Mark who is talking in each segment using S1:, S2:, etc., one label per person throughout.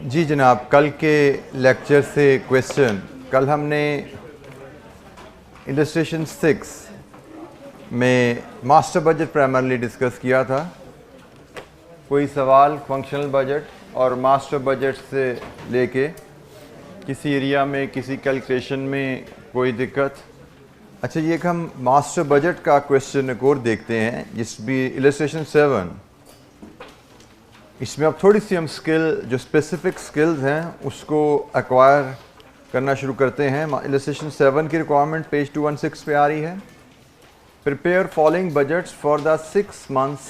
S1: जी जनाब, कल के लेक्चर से क्वेश्चन, कल हमने इलस्ट्रेशन 6 में मास्टर बजट प्राइमरली डिस्कस किया था। कोई सवाल फंक्शनल बजट और मास्टर बजट से लेके किसी एरिया में किसी कैलकुलेशन में कोई दिक्कत? अच्छा, ये एक हम मास्टर बजट का क्वेश्चन एक और देखते हैं, जिस भी इलस्ट्रेशन 7। इसमें अब थोड़ी सी हम स्किल, जो स्पेसिफिक स्किल्स हैं उसको एक्वायर करना शुरू करते हैं। इलस्ट्रेशन 7 की रिक्वायरमेंट पेज 216 पे आ रही है। Prepare following budgets for the 6 months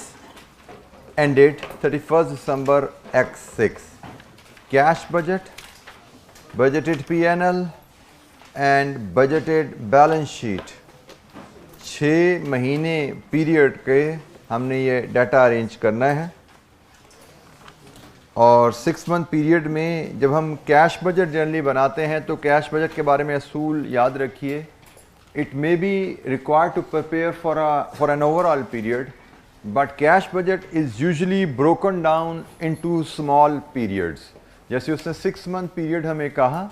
S1: ended 31 December X6। Cash budget, budgeted P&L and budgeted balance sheet. 6 महीने पीरियड के हमने ये डाटा अरेंज करना है। और 6 month पीरियड में जब हम कैश बजट जनरली बनाते हैं तो कैश बजट के बारे में असूल याद रखिए। It may be required to prepare for an overall period, but cash budget is usually broken down into small periods. जैसे उसने 6 month पीरियड हमें कहा,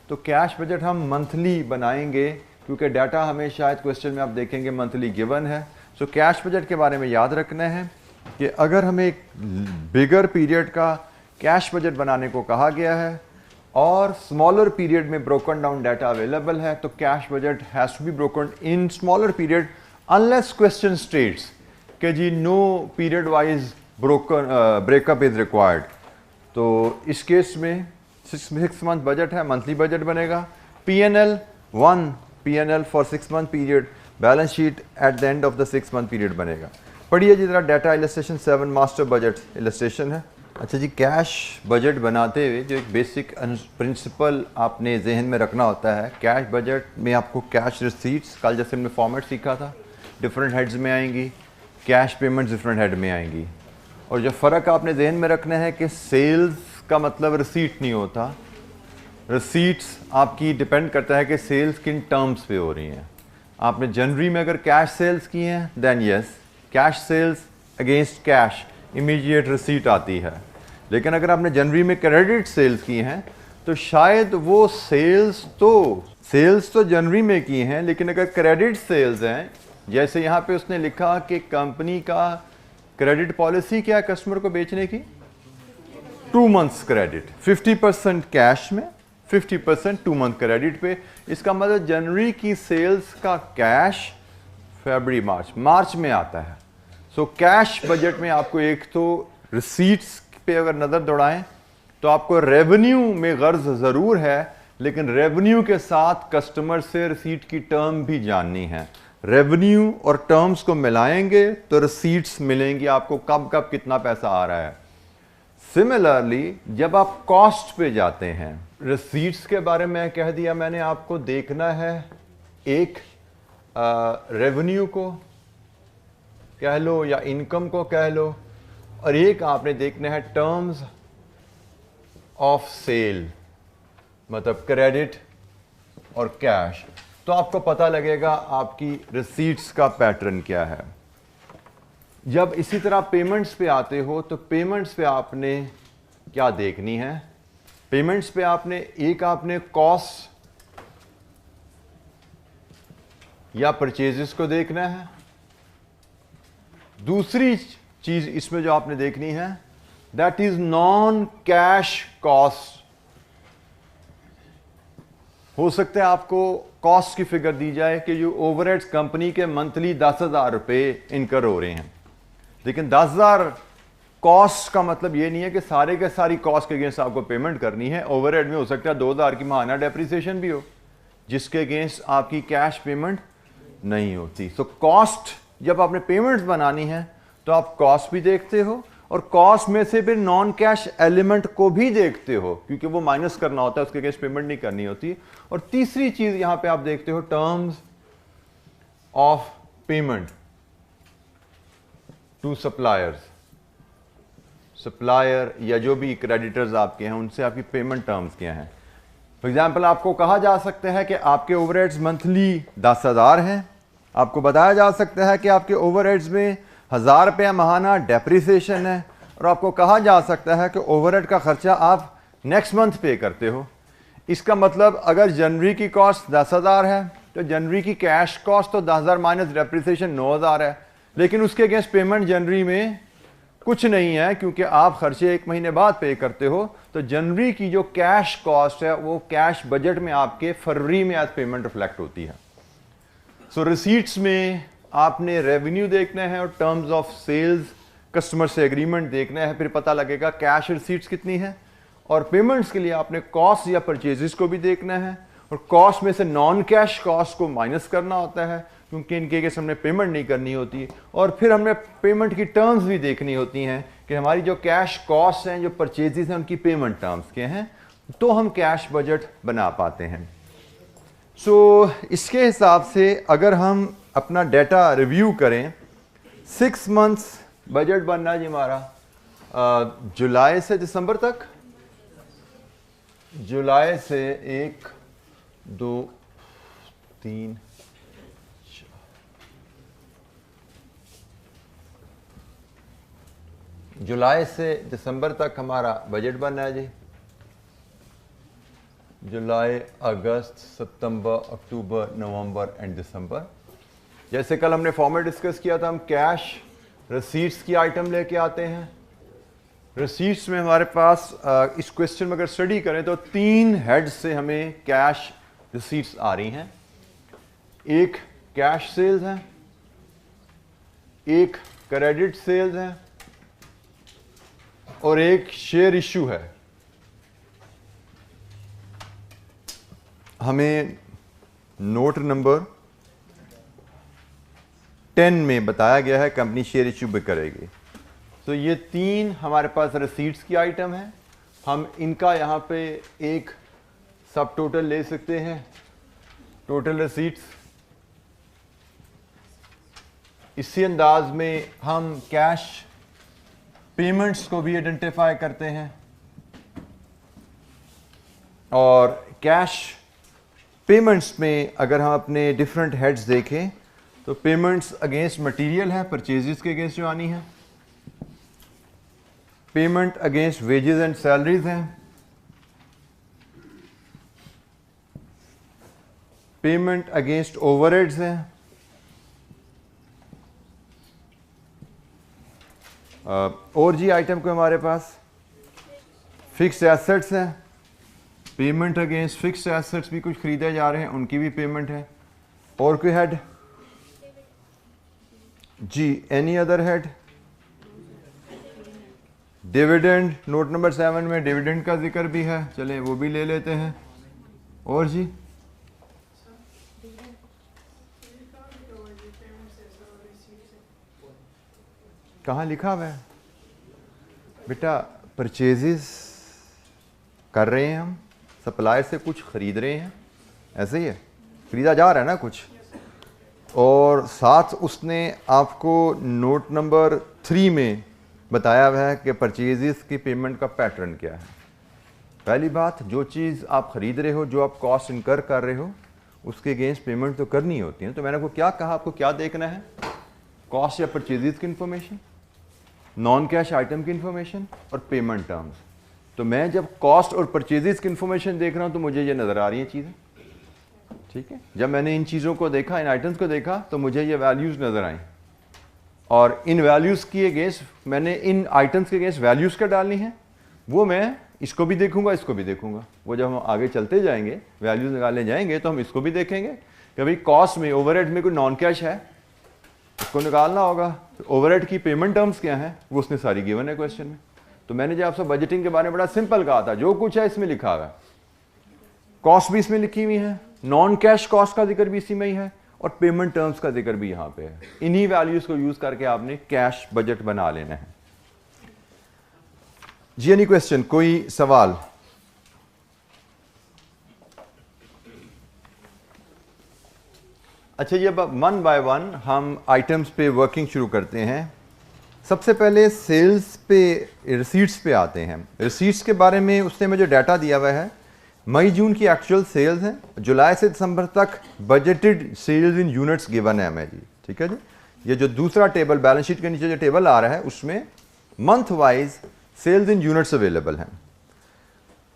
S1: तो कैश बजट हम मंथली बनाएंगे, क्योंकि डाटा हमें शायद क्वेश्चन में आप देखेंगे मंथली गिवन है। सो कैश बजट के बारे में याद रखना है कि अगर हमें एक बिगर पीरियड का कैश बजट बनाने को कहा गया है और स्मॉलर पीरियड में ब्रोकन डाउन डाटा अवेलेबल है, तो cash budget has to be broken in smaller period unless question states कि जी no period wise breakup is required. तो इस केस में 6 month बजट है, मंथली बजट बनेगा। P&L 1 P&L for 6 month period, balance sheet at the end of the 6 month period बनेगा। पढ़िए जी जरा, data illustration 7 master budget illustration है। अच्छा जी, कैश बजट बनाते हुए जो एक बेसिक प्रिंसिपल आपने जहन में रखना होता है, कैश बजट में आपको कैश रिसीट्स, कल जैसे हमने फॉर्मेट सीखा था, डिफरेंट हेड्स में आएंगी, कैश पेमेंट्स डिफरेंट हेड में आएंगी। और जो फ़र्क आपने जहन में रखना है कि सेल्स का मतलब रिसीट नहीं होता। रिसीट्स आपकी डिपेंड करता है कि सेल्स किन टर्म्स पे हो रही हैं। आपने जनवरी में अगर कैश सेल्स की हैं, then yes, cash sales against cash immediate receipt आती है। लेकिन अगर आपने जनवरी में क्रेडिट सेल्स की हैं, तो शायद वो सेल्स तो जनवरी में की हैं, लेकिन अगर क्रेडिट सेल्स हैं, जैसे यहाँ पे उसने लिखा कि कंपनी का क्रेडिट पॉलिसी क्या है कस्टमर को बेचने की, 2 months क्रेडिट, 50% कैश में, 50% 2 month क्रेडिट पे। इसका मतलब जनवरी की सेल्स का कैश फरवरी मार्च में आता है। सो कैश बजट में आपको एक तो रिसीट्स पे अगर नज़र दौड़ाएं तो आपको रेवेन्यू में गर्ज ज़रूर है, लेकिन रेवेन्यू के साथ कस्टमर से रिसीट की टर्म भी जाननी है। रेवेन्यू और टर्म्स को मिलाएंगे तो रिसीट्स मिलेंगी आपको, कब कब कितना पैसा आ रहा है। सिमिलरली जब आप कॉस्ट पे जाते हैं, रिसीट्स के बारे में कह दिया मैंने, आपको देखना है एक रेवेन्यू को कह लो या इनकम को कह लो, और एक आपने देखना है टर्म्स ऑफ सेल, मतलब क्रेडिट और कैश। तो आपको पता लगेगा आपकी रिसीट्स का पैटर्न क्या है। जब इसी तरह पेमेंट्स पे आते हो, तो पेमेंट्स पे आपने क्या देखनी है? पेमेंट्स पे आपने कॉस्ट या परचेजेस को देखना है। दूसरी चीज इसमें जो आपने देखनी है, that is non cash cost. हो सकता है आपको कॉस्ट की फिगर दी जाए कि जो ओवरहेड्स कंपनी के मंथली 10,000 रुपए इनकर हो रहे हैं, लेकिन 10,000 कॉस्ट का मतलब ये नहीं है कि सारे के सारी कॉस्ट के अगेंस्ट आपको पेमेंट करनी है। ओवरहेड में हो सकता है 2,000 की माहाना डेप्रिसिएशन भी हो, जिसके अगेंस्ट आपकी कैश पेमेंट नहीं होती। सो कॉस्ट, जब आपने पेमेंट्स बनानी है तो आप कॉस्ट भी देखते हो, और कॉस्ट में से फिर नॉन कैश एलिमेंट को भी देखते हो, क्योंकि वो माइनस करना होता है, उसके अगेंस्ट पेमेंट नहीं करनी होती। और तीसरी चीज यहां पे आप देखते हो terms of payment to suppliers. Supplier या जो भी क्रेडिटर्स आपके हैं, उनसे आपकी पेमेंट टर्म्स क्या हैं। फॉर एग्जाम्पल आपको कहा जा सकता है कि आपके ओवरहेड्स मंथली 10,000 हैं। आपको बताया जा सकता है कि आपके ओवरहेड्स में 1,000 रुपया महाना डेप्रिसिएशन है, और आपको कहा जा सकता है कि ओवरहेड का खर्चा आप नेक्स्ट मंथ पे करते हो। इसका मतलब अगर जनवरी की कॉस्ट 10,000 है तो जनवरी की कैश कॉस्ट तो 10,000 माइनस डेप्रिसिएशन 9,000 है, लेकिन उसके अगेंस्ट पेमेंट जनवरी में कुछ नहीं है क्योंकि आप खर्चे 1 महीने बाद पे करते हो। तो जनवरी की जो कैश कॉस्ट है वो कैश बजट में आपके फरवरी में एज पेमेंट रिफ्लेक्ट होती है। सो रिसीट्स में आपने रेवेन्यू देखना है और टर्म्स ऑफ सेल्स कस्टमर से एग्रीमेंट देखना है, फिर पता लगेगा कैश रिसीट्स कितनी है। और पेमेंट्स के लिए आपने कॉस्ट या परचेजेस को भी देखना है और कॉस्ट में से नॉन कैश कॉस्ट को माइनस करना होता है क्योंकि इनके केस हमने पेमेंट नहीं करनी होती। और फिर हमने पेमेंट की टर्म्स भी देखनी होती हैं कि हमारी जो कैश कॉस्ट हैं, जो परचेजेस हैं, उनकी पेमेंट टर्म्स के हैं, तो हम कैश बजट बना पाते हैं। सो इसके हिसाब से अगर हम अपना डेटा रिव्यू करें, 6 मंथ्स बजट बनना जी हमारा जुलाई से दिसंबर तक, जुलाई से 1 2 3 जुलाई से दिसंबर तक हमारा बजट बनना है जी। जुलाई, अगस्त, सितंबर, अक्टूबर, नवंबर एंड दिसंबर। जैसे कल हमने फॉर्मेट डिस्कस किया था, हम कैश रिसीट्स की आइटम लेके आते हैं। रिसीट्स में हमारे पास इस क्वेश्चन में अगर स्टडी करें तो 3 हेड्स से हमें कैश रिसीट्स आ रही हैं। एक कैश सेल्स है, एक क्रेडिट सेल्स है और एक शेयर इशू है। हमें नोट नंबर 10 में बताया गया है कंपनी शेयर इशू भी करेगी। तो ये 3 हमारे पास रिसीट्स की आइटम है। हम इनका यहाँ पे एक सब टोटल ले सकते हैं, टोटल रिसीट्स। इसी अंदाज में हम कैश पेमेंट्स को भी आइडेंटिफाई करते हैं और कैश पेमेंट्स में अगर हम अपने डिफरेंट हेड्स देखें तो पेमेंट्स अगेंस्ट मटेरियल है, परचेजेस के अगेंस्ट जो आनी है। Payment against wages and salaries हैं। पेमेंट अगेंस्ट ओवरहेड्स हैं। और जी आइटम को हमारे पास फिक्स्ड एसेट्स हैं। पेमेंट अगेंस्ट फिक्स्ड एसेट्स भी कुछ खरीदे जा रहे हैं, उनकी भी पेमेंट है। और कोई हेड जी? Any other head? Dividend, note number 7 में डिविडेंड का जिक्र भी है, चलें वो भी ले लेते हैं। और जी कहाँ लिखा हुआ है बेटा? परचेजेस कर रहे हैं हम, सप्लायर से कुछ खरीद रहे हैं, ऐसे ही है, खरीदा जा रहा है ना कुछ। और साथ उसने आपको नोट नंबर 3 में बताया हुआ है कि परचेजेस की पेमेंट का पैटर्न क्या है। पहली बात, जो चीज़ आप खरीद रहे हो, जो आप कॉस्ट इनकर कर रहे हो, उसके अगेंस्ट पेमेंट तो करनी होती है। तो मैंने आपको क्या कहा, आपको क्या देखना है? कॉस्ट या परचेजेस की इंफॉर्मेशन, नॉन कैश आइटम की इंफॉर्मेशन और पेमेंट टर्म्स। तो मैं जब कॉस्ट और परचेजेस की इंफॉर्मेशन देख रहा हूँ तो मुझे ये नज़र आ रही है चीज़ें, ठीक है। जब मैंने इन चीज़ों को देखा, इन आइटम्स को देखा, तो मुझे ये वैल्यूज़ नज़र आई और इन वैल्यूज़ की अगेंस्ट मैंने इन आइटम्स के अगेंस्ट वैल्यूज़ क्या डालनी है, वो मैं इसको भी देखूंगा, इसको भी देखूंगा। वो जब हम आगे चलते जाएंगे, वैल्यूज़ निकालने जाएंगे, तो हम इसको भी देखेंगे कि भाई कॉस्ट में, ओवरहेड में कोई नॉन कैश है, उसको निकालना होगा। तो ओवरहेड की पेमेंट टर्म्स क्या हैं, वो उसने सारी गिवन है क्वेश्चन में। तो मैंने जो आपसे बजटिंग के बारे में बड़ा सिंपल कहा था, जो कुछ है इसमें लिखा हुआ है, कॉस्ट भी इसमें लिखी हुई है, नॉन कैश कॉस्ट का जिक्र भी इसी में ही है और पेमेंट टर्म्स का जिक्र भी यहाँ पे है। इन्हीं वैल्यूज को यूज करके आपने कैश बजट बना लेना है। जी एनी क्वेश्चन, कोई सवाल? अच्छा, ये वन बाय वन हम आइटम्स पे वर्किंग शुरू करते हैं। सबसे पहले सेल्स पे, रिसीट्स पे आते हैं। रिसीट्स के बारे में उसने मुझे डाटा दिया हुआ है। मई जून की एक्चुअल सेल्स हैं, जुलाई से दिसंबर तक बजटेड सेल्स इन यूनिट्स गिवन है हमें जी, ठीक है जी। ये जो दूसरा टेबल बैलेंस शीट के नीचे जो टेबल आ रहा है उसमें मंथ वाइज सेल्स इन यूनिट्स अवेलेबल हैं।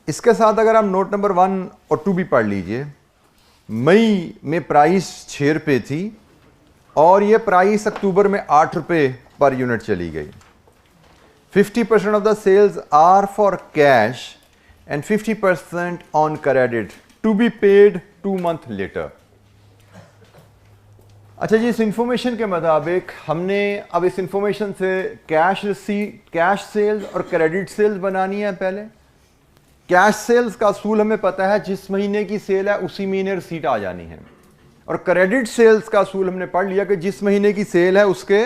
S1: इसके साथ अगर आप नोट नंबर 1 और 2 भी पढ़ लीजिए, मई में प्राइस 6 रुपये थी और ये प्राइस अक्टूबर में 8 रुपये पर यूनिट चली गई। 50% of the sales are for cash and 50% on credit to be paid 2 month later. अच्छा जी, इस इंफॉर्मेशन के मुताबिक हमने अब इस इंफॉर्मेशन से कैश रिसीट, कैश सेल्स और क्रेडिट सेल्स बनानी है। पहले कैश सेल्स का असूल हमें पता है, जिस महीने की सेल है उसी महीने रिसीट आ जानी है, और क्रेडिट सेल्स का असूल हमने पढ़ लिया कि जिस महीने की सेल है उसके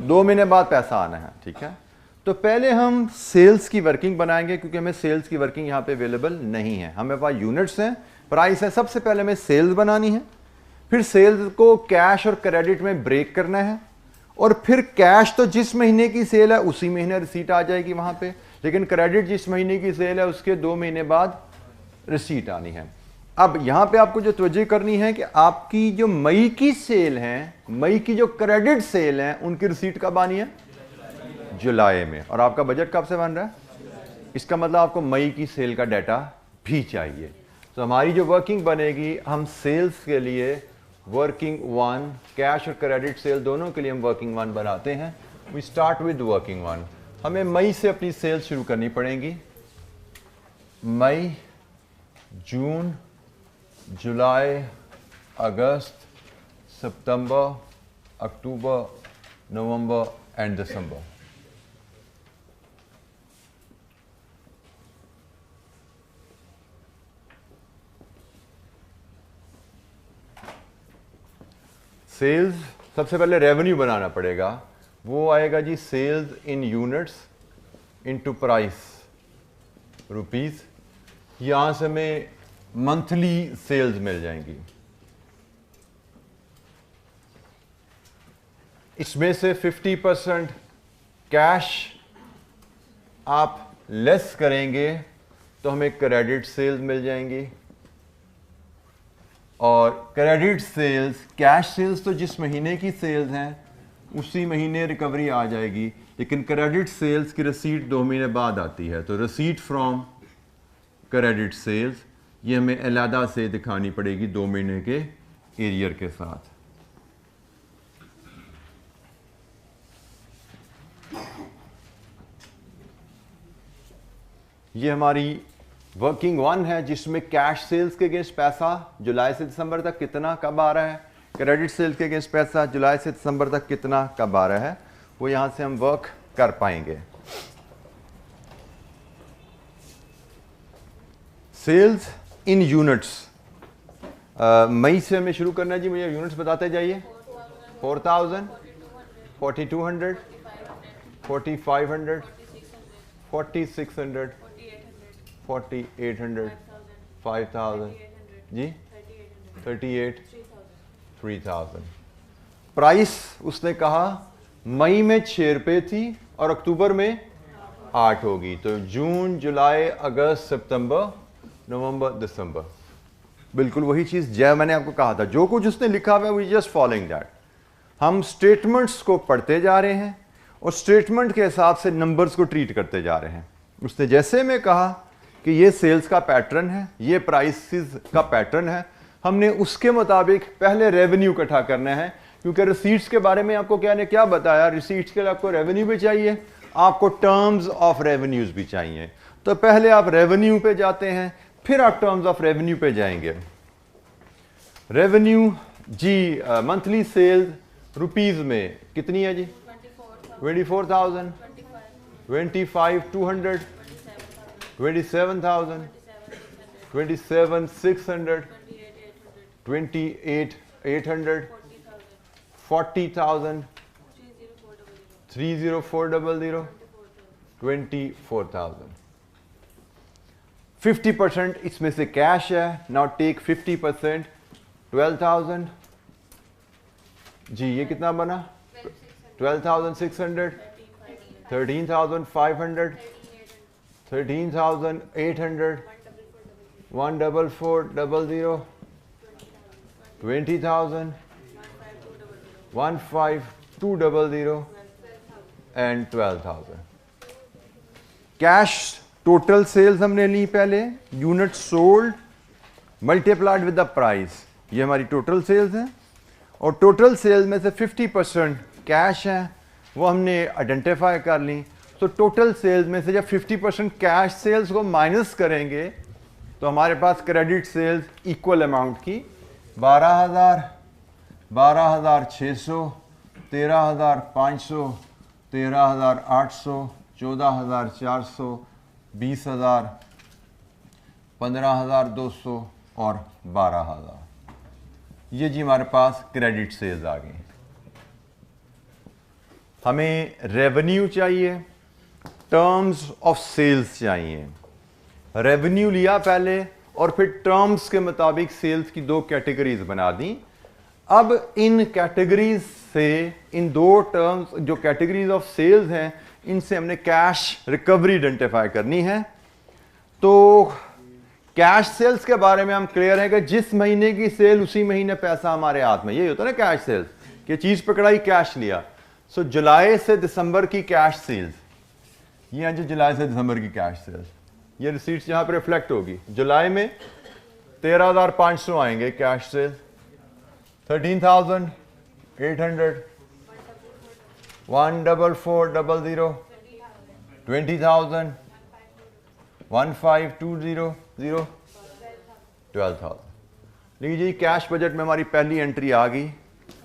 S1: 2 महीने बाद पैसा आना है। ठीक है, तो पहले हम सेल्स की वर्किंग बनाएंगे, क्योंकि हमें सेल्स की वर्किंग यहाँ पे अवेलेबल नहीं है। हमें पास यूनिट्स हैं, प्राइस है। सबसे पहले हमें सेल्स बनानी है, फिर सेल्स को कैश और क्रेडिट में ब्रेक करना है, और फिर कैश तो जिस महीने की सेल है उसी महीने रिसीट आ जाएगी वहां पे, लेकिन क्रेडिट जिस महीने की सेल है उसके 2 महीने बाद रिसीट आनी है। अब यहां पे आपको जो तवज्जो करनी है कि आपकी जो मई की सेल है, मई की जो क्रेडिट सेल है, उनकी रिसीट कब आनी है? जुलाई में। और आपका बजट कब से बन रहा है? इसका मतलब आपको मई की सेल का डाटा भी चाहिए। तो हमारी जो वर्किंग बनेगी, हम सेल्स के लिए वर्किंग 1, कैश और क्रेडिट सेल दोनों के लिए हम वर्किंग 1 बनाते हैं। We start with working 1। हमें मई से अपनी सेल्स शुरू करनी पड़ेंगी। मई, जून, जुलाई, अगस्त, सितंबर, अक्टूबर, नवंबर एंड दिसंबर। सेल्स, सबसे पहले रेवेन्यू बनाना पड़ेगा। वो आएगा जी सेल्स इन यूनिट्स इनटू प्राइस रुपीस। यहां से हमें मंथली सेल्स मिल जाएंगी। इसमें से 50% कैश आप लेस करेंगे तो हमें क्रेडिट सेल्स मिल जाएंगी, और क्रेडिट सेल्स, कैश सेल्स तो जिस महीने की सेल्स हैं उसी महीने रिकवरी आ जाएगी, लेकिन क्रेडिट सेल्स की रिसीट 2 महीने बाद आती है। तो रिसीट फ्रॉम क्रेडिट सेल्स ये हमें अलहदा से दिखानी पड़ेगी 2 महीने के एरियर के साथ। ये हमारी वर्किंग 1 है, जिसमें कैश सेल्स के अगेंस्ट पैसा जुलाई से दिसंबर तक कितना कब आ रहा है, क्रेडिट सेल्स के अगेंस्ट पैसा जुलाई से दिसंबर तक कितना कब आ रहा है, वो यहां से हम वर्क कर पाएंगे। सेल्स इन यूनिट्स, मई से हमें शुरू करना है जी। मुझे यूनिट्स बताते जाइए। 4000, 4200, 4500, 4600, 4800, 5000 जी, 38, 3000। प्राइस उसने कहा मई में 6 रुपये थी और अक्टूबर में 8 होगी, तो जून, जुलाई, अगस्त, सितंबर, नवंबर, दिसंबर। बिल्कुल वही चीज़ जय मैंने आपको कहा था, जो कुछ उसने लिखा हुआ है वी जस्ट फॉलोइंग दैट। हम स्टेटमेंट्स को पढ़ते जा रहे हैं और स्टेटमेंट के हिसाब से नंबर्स को ट्रीट करते जा रहे हैं। उसने जैसे में कहा कि ये सेल्स का पैटर्न है, ये प्राइसेस का पैटर्न है, हमने उसके मुताबिक पहले रेवेन्यू इकट्ठा करना है, क्योंकि रिसीट्स के बारे में आपको क्या ने क्या बताया, रिसीट्स के लिए आपको रेवेन्यू भी चाहिए, आपको टर्म्स ऑफ रेवेन्यूज भी चाहिए। तो पहले आप रेवेन्यू पे जाते हैं, फिर आप टर्म्स ऑफ रेवेन्यू पे जाएंगे। रेवेन्यू जी, मंथली सेल्स रुपीज में कितनी है जी? 24,000, 25,200, 27,000, 27,600, 28,800, 40,000, 30400, 24,000। 50% इसमें से कैश है। नाउ टेक 50%, 12,000 जी, ये कितना बना? 12,600, 13,500, 13,800, 14400, 20,000, 15200 and 12,000। कैश टोटल सेल्स हमने ली पहले, unit sold multiplied with the price, ये हमारी टोटल सेल्स है। और टोटल सेल्स में से 50% कैश है, वो हमने आइडेंटिफाई कर ली। तो टोटल सेल्स में से जब 50% कैश सेल्स को माइनस करेंगे तो हमारे पास क्रेडिट सेल्स इक्वल अमाउंट की 12,000, 12,600, 13,500, 13,800, 14,400, 20,000, 15,200 और 12,000। ये जी हमारे पास क्रेडिट सेल्स आ गई। हमें रेवेन्यू चाहिए, टर्म्स ऑफ सेल्स चाहिए। रेवेन्यू लिया पहले और फिर टर्म्स के मुताबिक सेल्स की दो कैटेगरीज बना दी। अब इन कैटेगरीज से, इन दो टर्म्स जो कैटेगरीज ऑफ सेल्स हैं, इनसे हमने कैश रिकवरी आइडेंटिफाई करनी है। तो कैश सेल्स के बारे में हम क्लियर है कि जिस महीने की सेल उसी महीने पैसा हमारे हाथ में, यही होता है ना कैश सेल्स, कि चीज पकड़ाई कैश लिया। सो जुलाई से दिसंबर की कैश सेल्स, ये जो जुलाई से दिसंबर की कैश सेल्स, ये रिसीट्स यहां पर रिफ्लेक्ट होगी। जुलाई में 13,500 आएंगे कैश सेल्स, 13,800, 14400, 20,000, 15,200, 12,000। लीजिए कैश बजट में हमारी पहली एंट्री आ गई।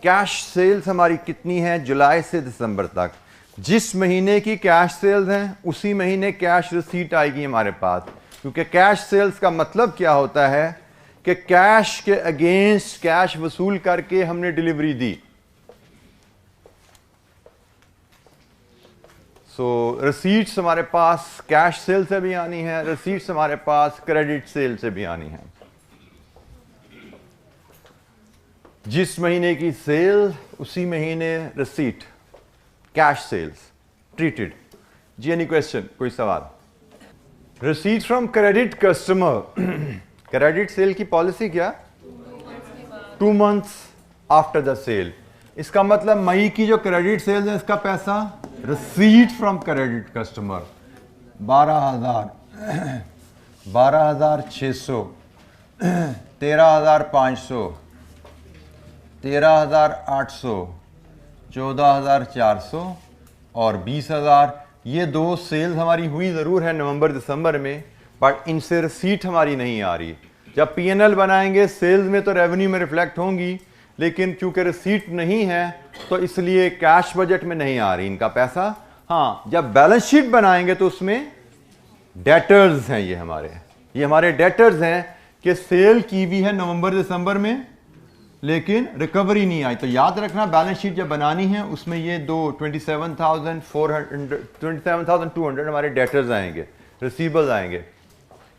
S1: कैश सेल्स हमारी कितनी है जुलाई से दिसंबर तक। जिस महीने की कैश सेल्स हैं उसी महीने कैश रिसीट आएगी हमारे पास, क्योंकि कैश सेल्स का मतलब क्या होता है कि कैश के अगेंस्ट कैश वसूल करके हमने डिलीवरी दी। सो रिसीट्स हमारे पास कैश सेल से भी आनी है, रिसीट्स हमारे पास क्रेडिट सेल से भी आनी है। जिस महीने की सेल उसी महीने रिसीट, कैश सेल्स ट्रीटेड। जी एनी क्वेश्चन, कोई सवाल? Receipt from credit customer, credit sale की पॉलिसी क्या? 2 months आफ्टर द सेल। इसका मतलब मई की जो क्रेडिट सेल्स है इसका पैसा रिसीट फ्रॉम क्रेडिट कस्टमर 12,000, 12,600, 13,500, 13,800, 14,400 और 20,000। ये दो सेल्स हमारी हुई ज़रूर है नवंबर दिसंबर में, बट इनसे रिसीट हमारी नहीं आ रही। जब पीएनएल बनाएंगे सेल्स में तो रेवेन्यू में रिफ्लेक्ट होंगी, लेकिन क्योंकि रिसीट नहीं है तो इसलिए कैश बजट में नहीं आ रही इनका पैसा। हाँ, जब बैलेंस शीट बनाएंगे तो उसमें डेटर्स हैं, ये हमारे डेटर्स हैं कि सेल की भी है नवंबर दिसंबर में लेकिन रिकवरी नहीं आई। तो याद रखना बैलेंस शीट जब बनानी है उसमें ये दो 27,200 हमारे डेटर्स आएंगे, रिसीवेबल्स आएंगे,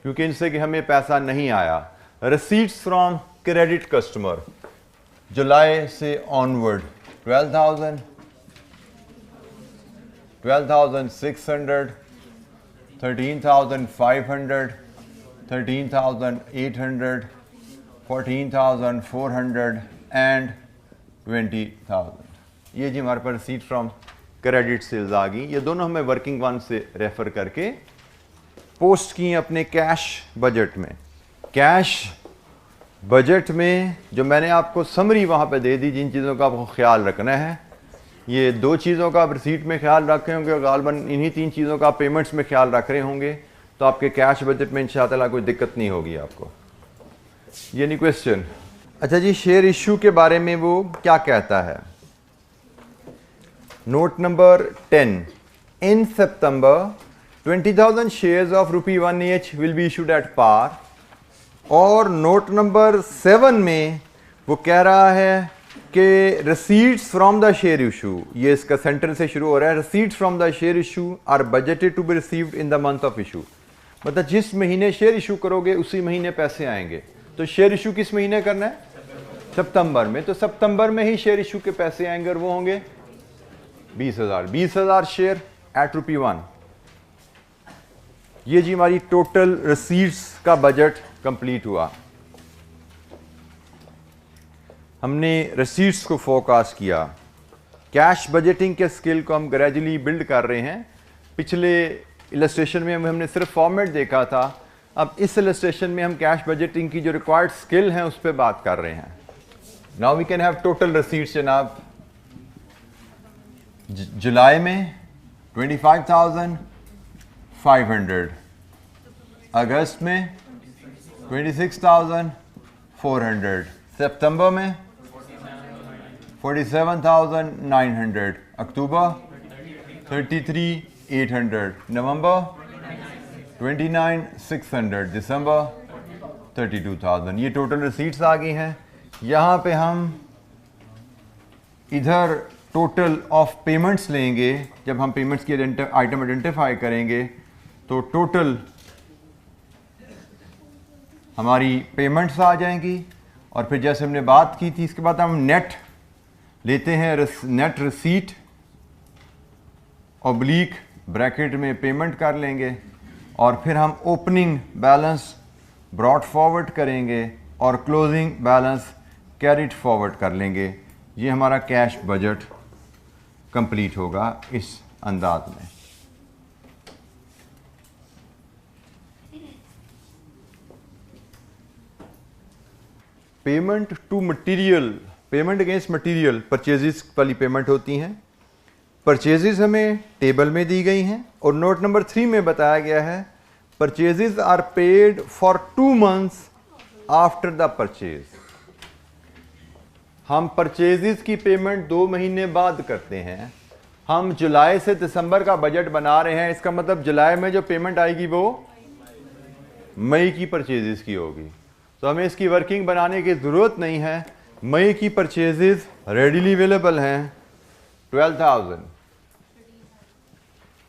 S1: क्योंकि इनसे कि हमें पैसा नहीं आया। रिसीट्स फ्रॉम क्रेडिट कस्टमर जुलाई से ऑनवर्ड 12,000, 12,600, 13,500, 13,800, 14,400 एंड 20,000। ये जी हमारे पास रिसीट फ्रॉम क्रेडिट सेल्स आ गई। ये दोनों हमें वर्किंग वन से रेफर करके पोस्ट की अपने कैश बजट में। कैश बजट में जो मैंने आपको समरी वहाँ पे दे दी, जिन चीज़ों का आपको ख्याल रखना है, ये दो चीज़ों का आप रिसीट में ख्याल रखे होंगे, गालबन इन्हीं 3 चीज़ों का आप पेमेंट्स में ख्याल रख रहे होंगे, तो आपके कैश बजट में इंशाअल्लाह कोई दिक्कत नहीं होगी आपको। ये नहीं क्वेश्चन। अच्छा जी, शेयर इशू के बारे में वो क्या कहता है? नोट नंबर 10, इन सितंबर 20,000 shares of ₹1 each will be issued at par. और नोट नंबर 7 में वो कह रहा है कि receipts from the share issue, ये इसका सेंटेंस से शुरू हो रहा है, receipts from the share issue are budgeted to be received in the month of issue. मतलब जिस महीने शेयर इशू करोगे उसी महीने पैसे आएंगे। तो शेयर इशू किस महीने करना है? सितंबर में। तो सितंबर में ही शेयर इशू के पैसे आएंगे और वो होंगे 20,000, 20,000 शेयर एट ₹1। ये जी हमारी टोटल रिसीट्स का बजट कंप्लीट हुआ। हमने रिसीट्स को फोरकास्ट किया। कैश बजटिंग के स्किल को हम ग्रेजुअली बिल्ड कर रहे हैं। पिछले इलस्ट्रेशन में हमने सिर्फ फॉर्मेट देखा था, अब इस इलस्ट्रेशन में हम कैश बजटिंग की जो रिक्वायर्ड स्किल हैं उस पर बात कर रहे हैं। Now we can have total receipts जनाब। जुलाई में 25,500, अगस्त में 26,400, सितंबर में 47,900, अक्टूबर 33,800, नवंबर 29,600, दिसंबर 32,000। ये टोटल रिसीट्स आ गई हैं। यहाँ पे हम इधर टोटल ऑफ पेमेंट्स लेंगे। जब हम पेमेंट्स की आइटम आइडेंटिफाई करेंगे तो टोटल हमारी पेमेंट्स आ जाएंगी, और फिर जैसे हमने बात की थी इसके बाद हम नेट लेते हैं, नेट रिसीट ऑब्लिक ब्रैकेट में पेमेंट कर लेंगे, और फिर हम ओपनिंग बैलेंस ब्रॉट फॉरवर्ड करेंगे और क्लोजिंग बैलेंस कैरिड फॉरवर्ड कर लेंगे। ये हमारा कैश बजट कंप्लीट होगा इस अंदाज में। Payment to material, payment against material, purchases वाली पेमेंट होती हैं। परचेजेस हमें टेबल में दी गई हैं, और नोट नंबर 3 में बताया गया है purchases are paid for 2 months after the purchase. हम परचेजेस की पेमेंट 2 महीने बाद करते हैं। हम जुलाई से दिसंबर का बजट बना रहे हैं, इसका मतलब जुलाई में जो पेमेंट आएगी वो मई की परचेजेस की होगी, तो हमें इसकी वर्किंग बनाने की ज़रूरत नहीं है। मई की परचेजेस रेडीली अवेलेबल हैं 12,000।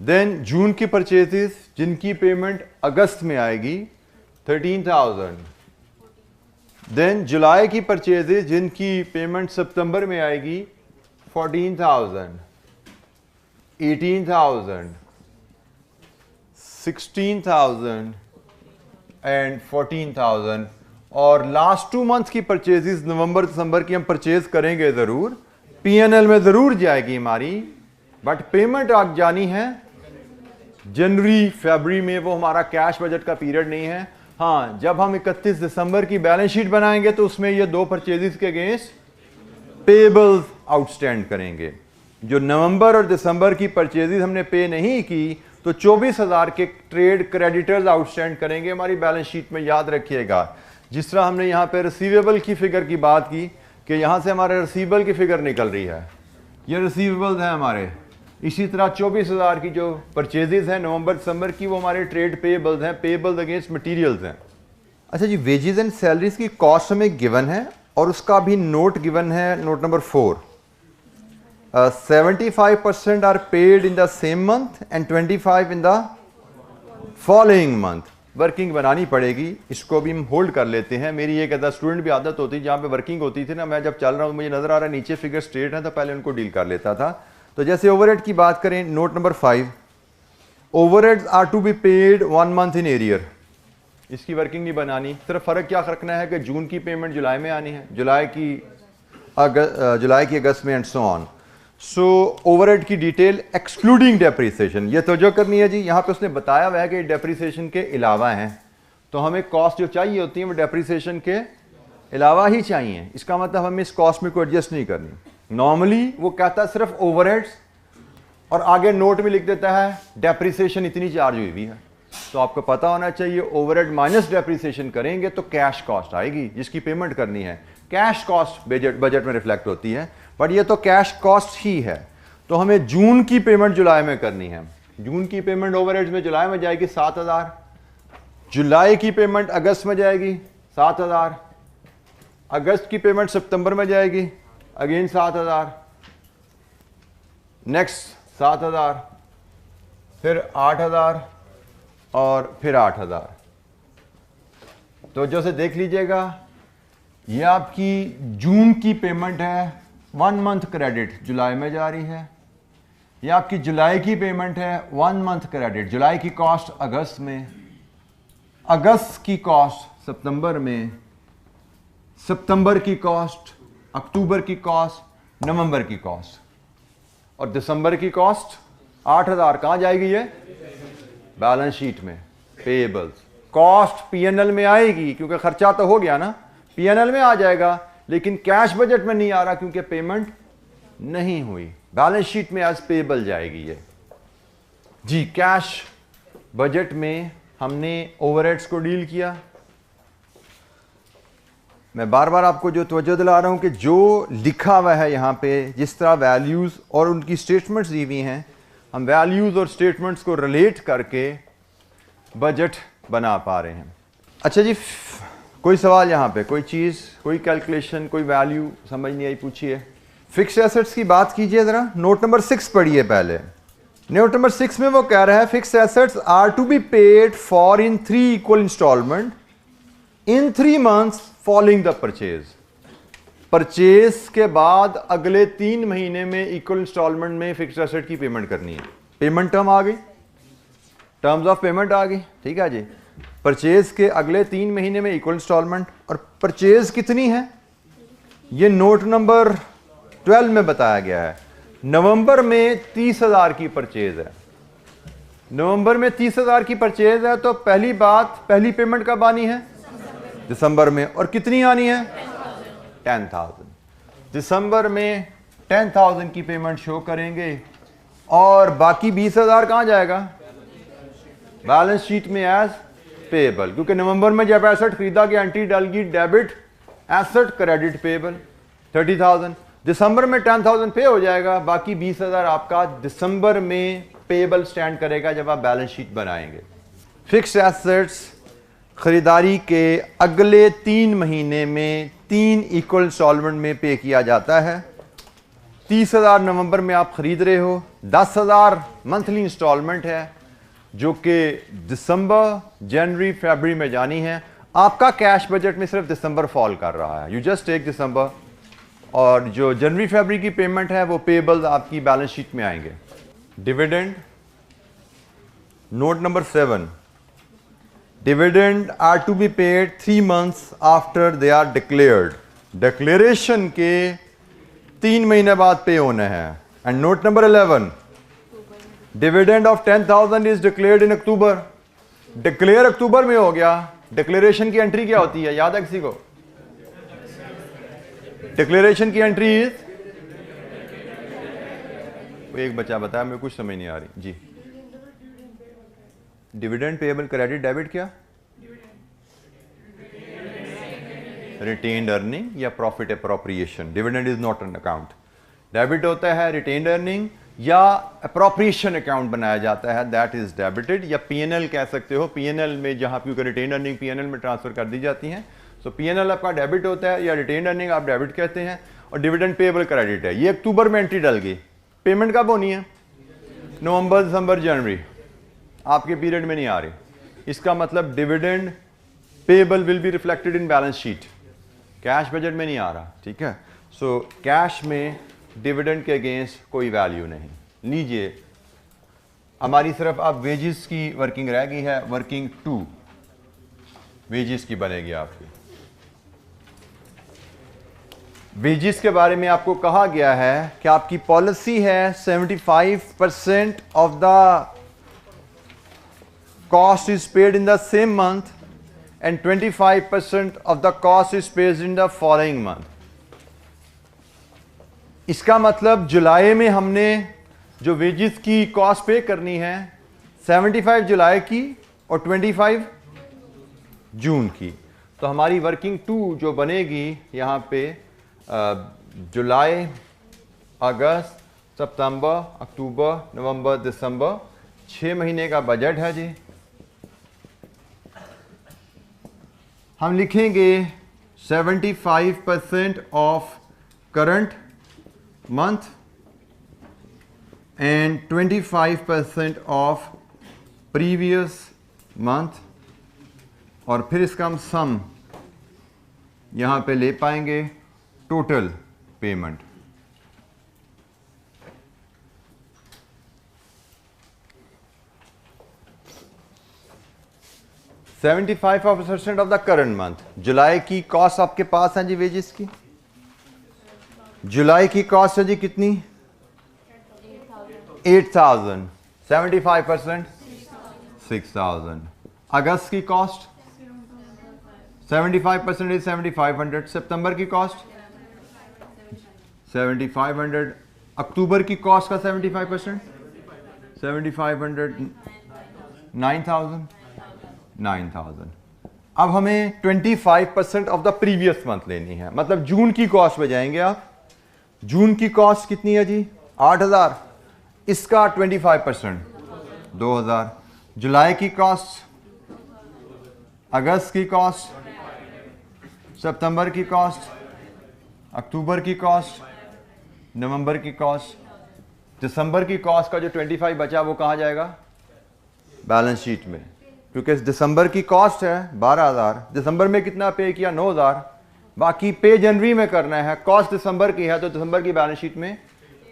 S1: देन जून की परचेजेस जिनकी पेमेंट अगस्त में आएगी 13,000। देन जुलाई की परचेजेस जिनकी पेमेंट सितंबर में आएगी 14,000, 18,000, 16,000 एंड 14,000। और लास्ट 2 months की परचेजेस नवंबर दिसंबर की हम परचेज करेंगे ज़रूर, पीएनएल में ज़रूर जाएगी हमारी, बट पेमेंट आग जानी है जनवरी फरवरी में। वो हमारा कैश बजट का पीरियड नहीं है। हाँ, जब हम 31 दिसंबर की बैलेंस शीट बनाएंगे तो उसमें ये 2 परचेजेस के अगेंस्ट पेबल्स आउटस्टैंड करेंगे। जो नवंबर और दिसंबर की परचेजेस हमने पे नहीं की तो 24,000 के ट्रेड क्रेडिटर्स आउटस्टैंड करेंगे हमारी बैलेंस शीट में। याद रखिएगा, जिस तरह हमने यहाँ पे रिसीवेबल की फिगर की बात की कि यहाँ से हमारे रिसीवेबल की फिगर निकल रही है, ये रिसीवेबल्स हैं हमारे, इसी तरह 24,000 की जो परचेजेस हैं नवंबर दिसंबर की वो हमारे ट्रेड पेबल्स हैं, पेबल्स अगेंस्ट मटेरियल्स हैं। अच्छा जी, वेजेस एंड सैलरीज की कॉस्ट हमें गिवन है और उसका भी नोट गिवन है, note number 4। 75% are paid in the same month and 25 in the following month. Working बनानी पड़ेगी, इसको भी हम होल्ड कर लेते हैं। मेरी एक अदा स्टूडेंट भी आदत होती जहाँ पे वर्किंग होती थी ना, मैं जब चल रहा हूँ मुझे नजर आ रहा है नीचे फिगर स्ट्रेट है तो पहले उनको डील कर लेता था। तो जैसे ओवरहेड की बात करें, note number 5, overheads are to be paid 1 month in arrear. इसकी वर्किंग नहीं बनानी, सिर्फ फर्क क्या रखना है कि जून की पेमेंट जुलाई में आनी है, जुलाई की अगस्त में and so on. So overhead की डिटेल एक्सक्लूडिंग डेप्रिसिएशन, ये तवज्जो करनी है जी। यहाँ पे उसने बताया हुआ है कि डेप्रिसिएशन के अलावा हैं, तो हमें कॉस्ट जो चाहिए होती है वो डेप्रिसिएशन के अलावा ही चाहिए। इसका मतलब हमें इस कॉस्ट में कोई एडजस्ट नहीं करनी। नॉर्मली वो कहता है सिर्फ ओवरहेड्स और आगे नोट में लिख देता है डेप्रिसिएशन इतनी चार्ज हुई हुई है। तो आपको पता होना चाहिए ओवरहेड माइनस डेप्रिसिएशन करेंगे तो कैश कॉस्ट आएगी जिसकी पेमेंट करनी है। कैश कॉस्ट बजट में रिफ्लेक्ट होती है, बट ये तो कैश कॉस्ट ही है। तो हमें जून की पेमेंट जुलाई में करनी है। जून की पेमेंट ओवरहेड्स में जुलाई में जाएगी 7,000, जुलाई की पेमेंट अगस्त में जाएगी 7,000, अगस्त की पेमेंट सितंबर में जाएगी अगेन 7,000, नेक्स्ट 7,000, फिर 8,000 और फिर 8,000। तो जैसे देख लीजिएगा, ये आपकी जून की पेमेंट है, 1 month क्रेडिट जुलाई में जा रही है। ये आपकी जुलाई की पेमेंट है, 1 month क्रेडिट, जुलाई की कॉस्ट अगस्त में, अगस्त की कॉस्ट सितंबर में, सितंबर की कॉस्ट अक्टूबर की कॉस्ट, नवंबर की कॉस्ट, और दिसंबर की कॉस्ट 8,000 कहाँ जाएगी? ये बैलेंस शीट में पेएबल्स। कॉस्ट पीएनएल में आएगी क्योंकि खर्चा तो हो गया ना, पीएनएल में आ जाएगा, लेकिन कैश बजट में नहीं आ रहा क्योंकि पेमेंट नहीं हुई। बैलेंस शीट में एज पेएबल जाएगी ये जी। कैश बजट में हमने ओवरहेड्स को डील किया। मैं बार बार आपको जो तवज्जो दिला रहा हूं कि जो लिखा हुआ है यहां पे, जिस तरह वैल्यूज और उनकी स्टेटमेंट्स दी हुई हैं, हम वैल्यूज और स्टेटमेंट्स को रिलेट करके बजट बना पा रहे हैं। अच्छा जी, कोई सवाल यहां पे, कोई चीज, कोई कैलकुलेशन, कोई वैल्यू समझ नहीं आई, पूछिए। फिक्स्ड एसेट्स की बात कीजिए जरा। नोट नंबर 6 पढ़िए पहले। नोट नंबर 6 में वो कह रहा है fixed assets are to be paid for in 3 equal instalment in 3 months following the purchase. Purchase के बाद अगले 3 महीने में इक्वल इंस्टॉलमेंट में फिक्स्ड एसेट की पेमेंट करनी है। पेमेंट टर्म आ गई, टर्म्स ऑफ पेमेंट आ गई, ठीक है जी। परचेज के अगले 3 महीने में इक्वल इंस्टॉलमेंट, और परचेज कितनी है ये नोट नंबर 12 में बताया गया है। नवंबर में 30,000 की परचेज है। नवंबर में 30,000 की परचेज है, तो पहली बात, पहली पेमेंट कब आनी है? दिसंबर में। और कितनी आनी है? 10,000। दिसंबर में 10,000 की पेमेंट शो करेंगे, और बाकी 20,000 कहां जाएगा? बैलेंस शीट में एज पेएबल, क्योंकि नवंबर में जब एसेट खरीदा गया एंट्री डालगी डेबिट एसेट क्रेडिट पेएबल 30,000। दिसंबर में 10,000 पे हो जाएगा, बाकी 20,000 आपका दिसंबर में पेएबल स्टैंड करेगा जब आप बैलेंस शीट बनाएंगे। फिक्स्ड एसेट्स खरीदारी के अगले 3 महीने में 3 इक्वल इंस्टॉलमेंट में पे किया जाता है। 30,000 नवंबर में आप खरीद रहे हो, 10,000 मंथली इंस्टॉलमेंट है जो कि दिसंबर, जनवरी, फरवरी में जानी है। आपका कैश बजट में सिर्फ दिसंबर फॉल कर रहा है, यू जस्ट टेक दिसंबर, और जो जनवरी फरवरी की पेमेंट है वो पेएबल्स आपकी बैलेंस शीट में आएंगे। Dividend, note number 7, dividend are to be paid 3 months after they are declared. Declaration के 3 महीने बाद पे होना है। And note number 11, dividend of 10,000 is declared in October. Declare अक्टूबर में हो गया, डिक्लेरेशन की एंट्री क्या होती है, याद है किसी को? डिक्लेरेशन की एंट्री इज, एक बच्चा बताया, मेरे कुछ समझ नहीं आ रही जी। डिविडेंड पेएबल क्रेडिट डेबिट क्या? रिटेन्ड अर्निंग या profit appropriation. Dividend is not an account. Debit होता है रिटेन्ड अर्निंग या अप्रोप्रिएशन अकाउंट बनाया जाता है, दैट इज डेबिटेड, या पीएनएल कह सकते हो। पीएनएल में जहां क्योंकि रिटेन्ड अर्निंग पीएनएल में ट्रांसफर कर दी जाती हैं, सो पीएनएल आपका डेबिट होता है या रिटेन्ड अर्निंग आप डेबिट कहते हैं, और डिविडेंड पेएबल क्रेडिट है। ये अक्टूबर में एंट्री डल गई, पेमेंट कब होनी है? नवंबर, दिसंबर, जनवरी, आपके पीरियड में नहीं आ रही। इसका मतलब dividend payable will be reflected in balance sheet, cash budget में नहीं आ रहा, ठीक है। सो कैश में डिविडेंड के अगेंस्ट कोई वैल्यू नहीं। लीजिए, हमारी सिर्फ अब वेजेस की वर्किंग रह गई है, वर्किंग 2 वेजेस की बनेगी आपकी। वेजेस के बारे में आपको कहा गया है कि आपकी पॉलिसी है 75% of the cost is paid in the same month and 25% of the cost is paid in the following month. इसका मतलब जुलाई में हमने जो वेजेस की कॉस्ट पे करनी है 75 जुलाई की और 25 जून की। तो हमारी वर्किंग 2 जो बनेगी यहां पे जुलाई, अगस्त, सितंबर, अक्टूबर, नवंबर, दिसंबर, 6 महीने का बजट है जी। हम लिखेंगे 75% of current month and 25% of previous month, और फिर इसका हम सम यहां पे ले पाएंगे, total payment. $75% of the current month. जुलाई की कॉस्ट आपके पास है जी वेजेस की। जुलाई की कॉस्ट है जी कितनी? 8,000। 75% 6,000। अगस्त की कॉस्ट 75% इज 7,500। सितंबर की कॉस्ट 7,500। अक्टूबर की कॉस्ट का 75% 7,500 9,000 9,000। अब हमें 25% ऑफ द प्रीवियस मंथ लेनी है, मतलब जून की कॉस्ट पे जाएंगे आप। जून की कॉस्ट कितनी है जी? 8,000। इसका 25% 2,000। जुलाई की कॉस्ट, अगस्त की कॉस्ट, सितंबर की कॉस्ट, अक्टूबर की कॉस्ट, नवंबर की कॉस्ट, दिसंबर की कॉस्ट का जो 25 बचा वो कहाँ जाएगा? बैलेंस शीट में, क्योंकि दिसंबर की कॉस्ट है 12,000। दिसंबर में कितना पे किया? 9,000। बाकी पे जनवरी में करना है, कॉस्ट दिसंबर की है तो दिसंबर की बैलेंस शीट में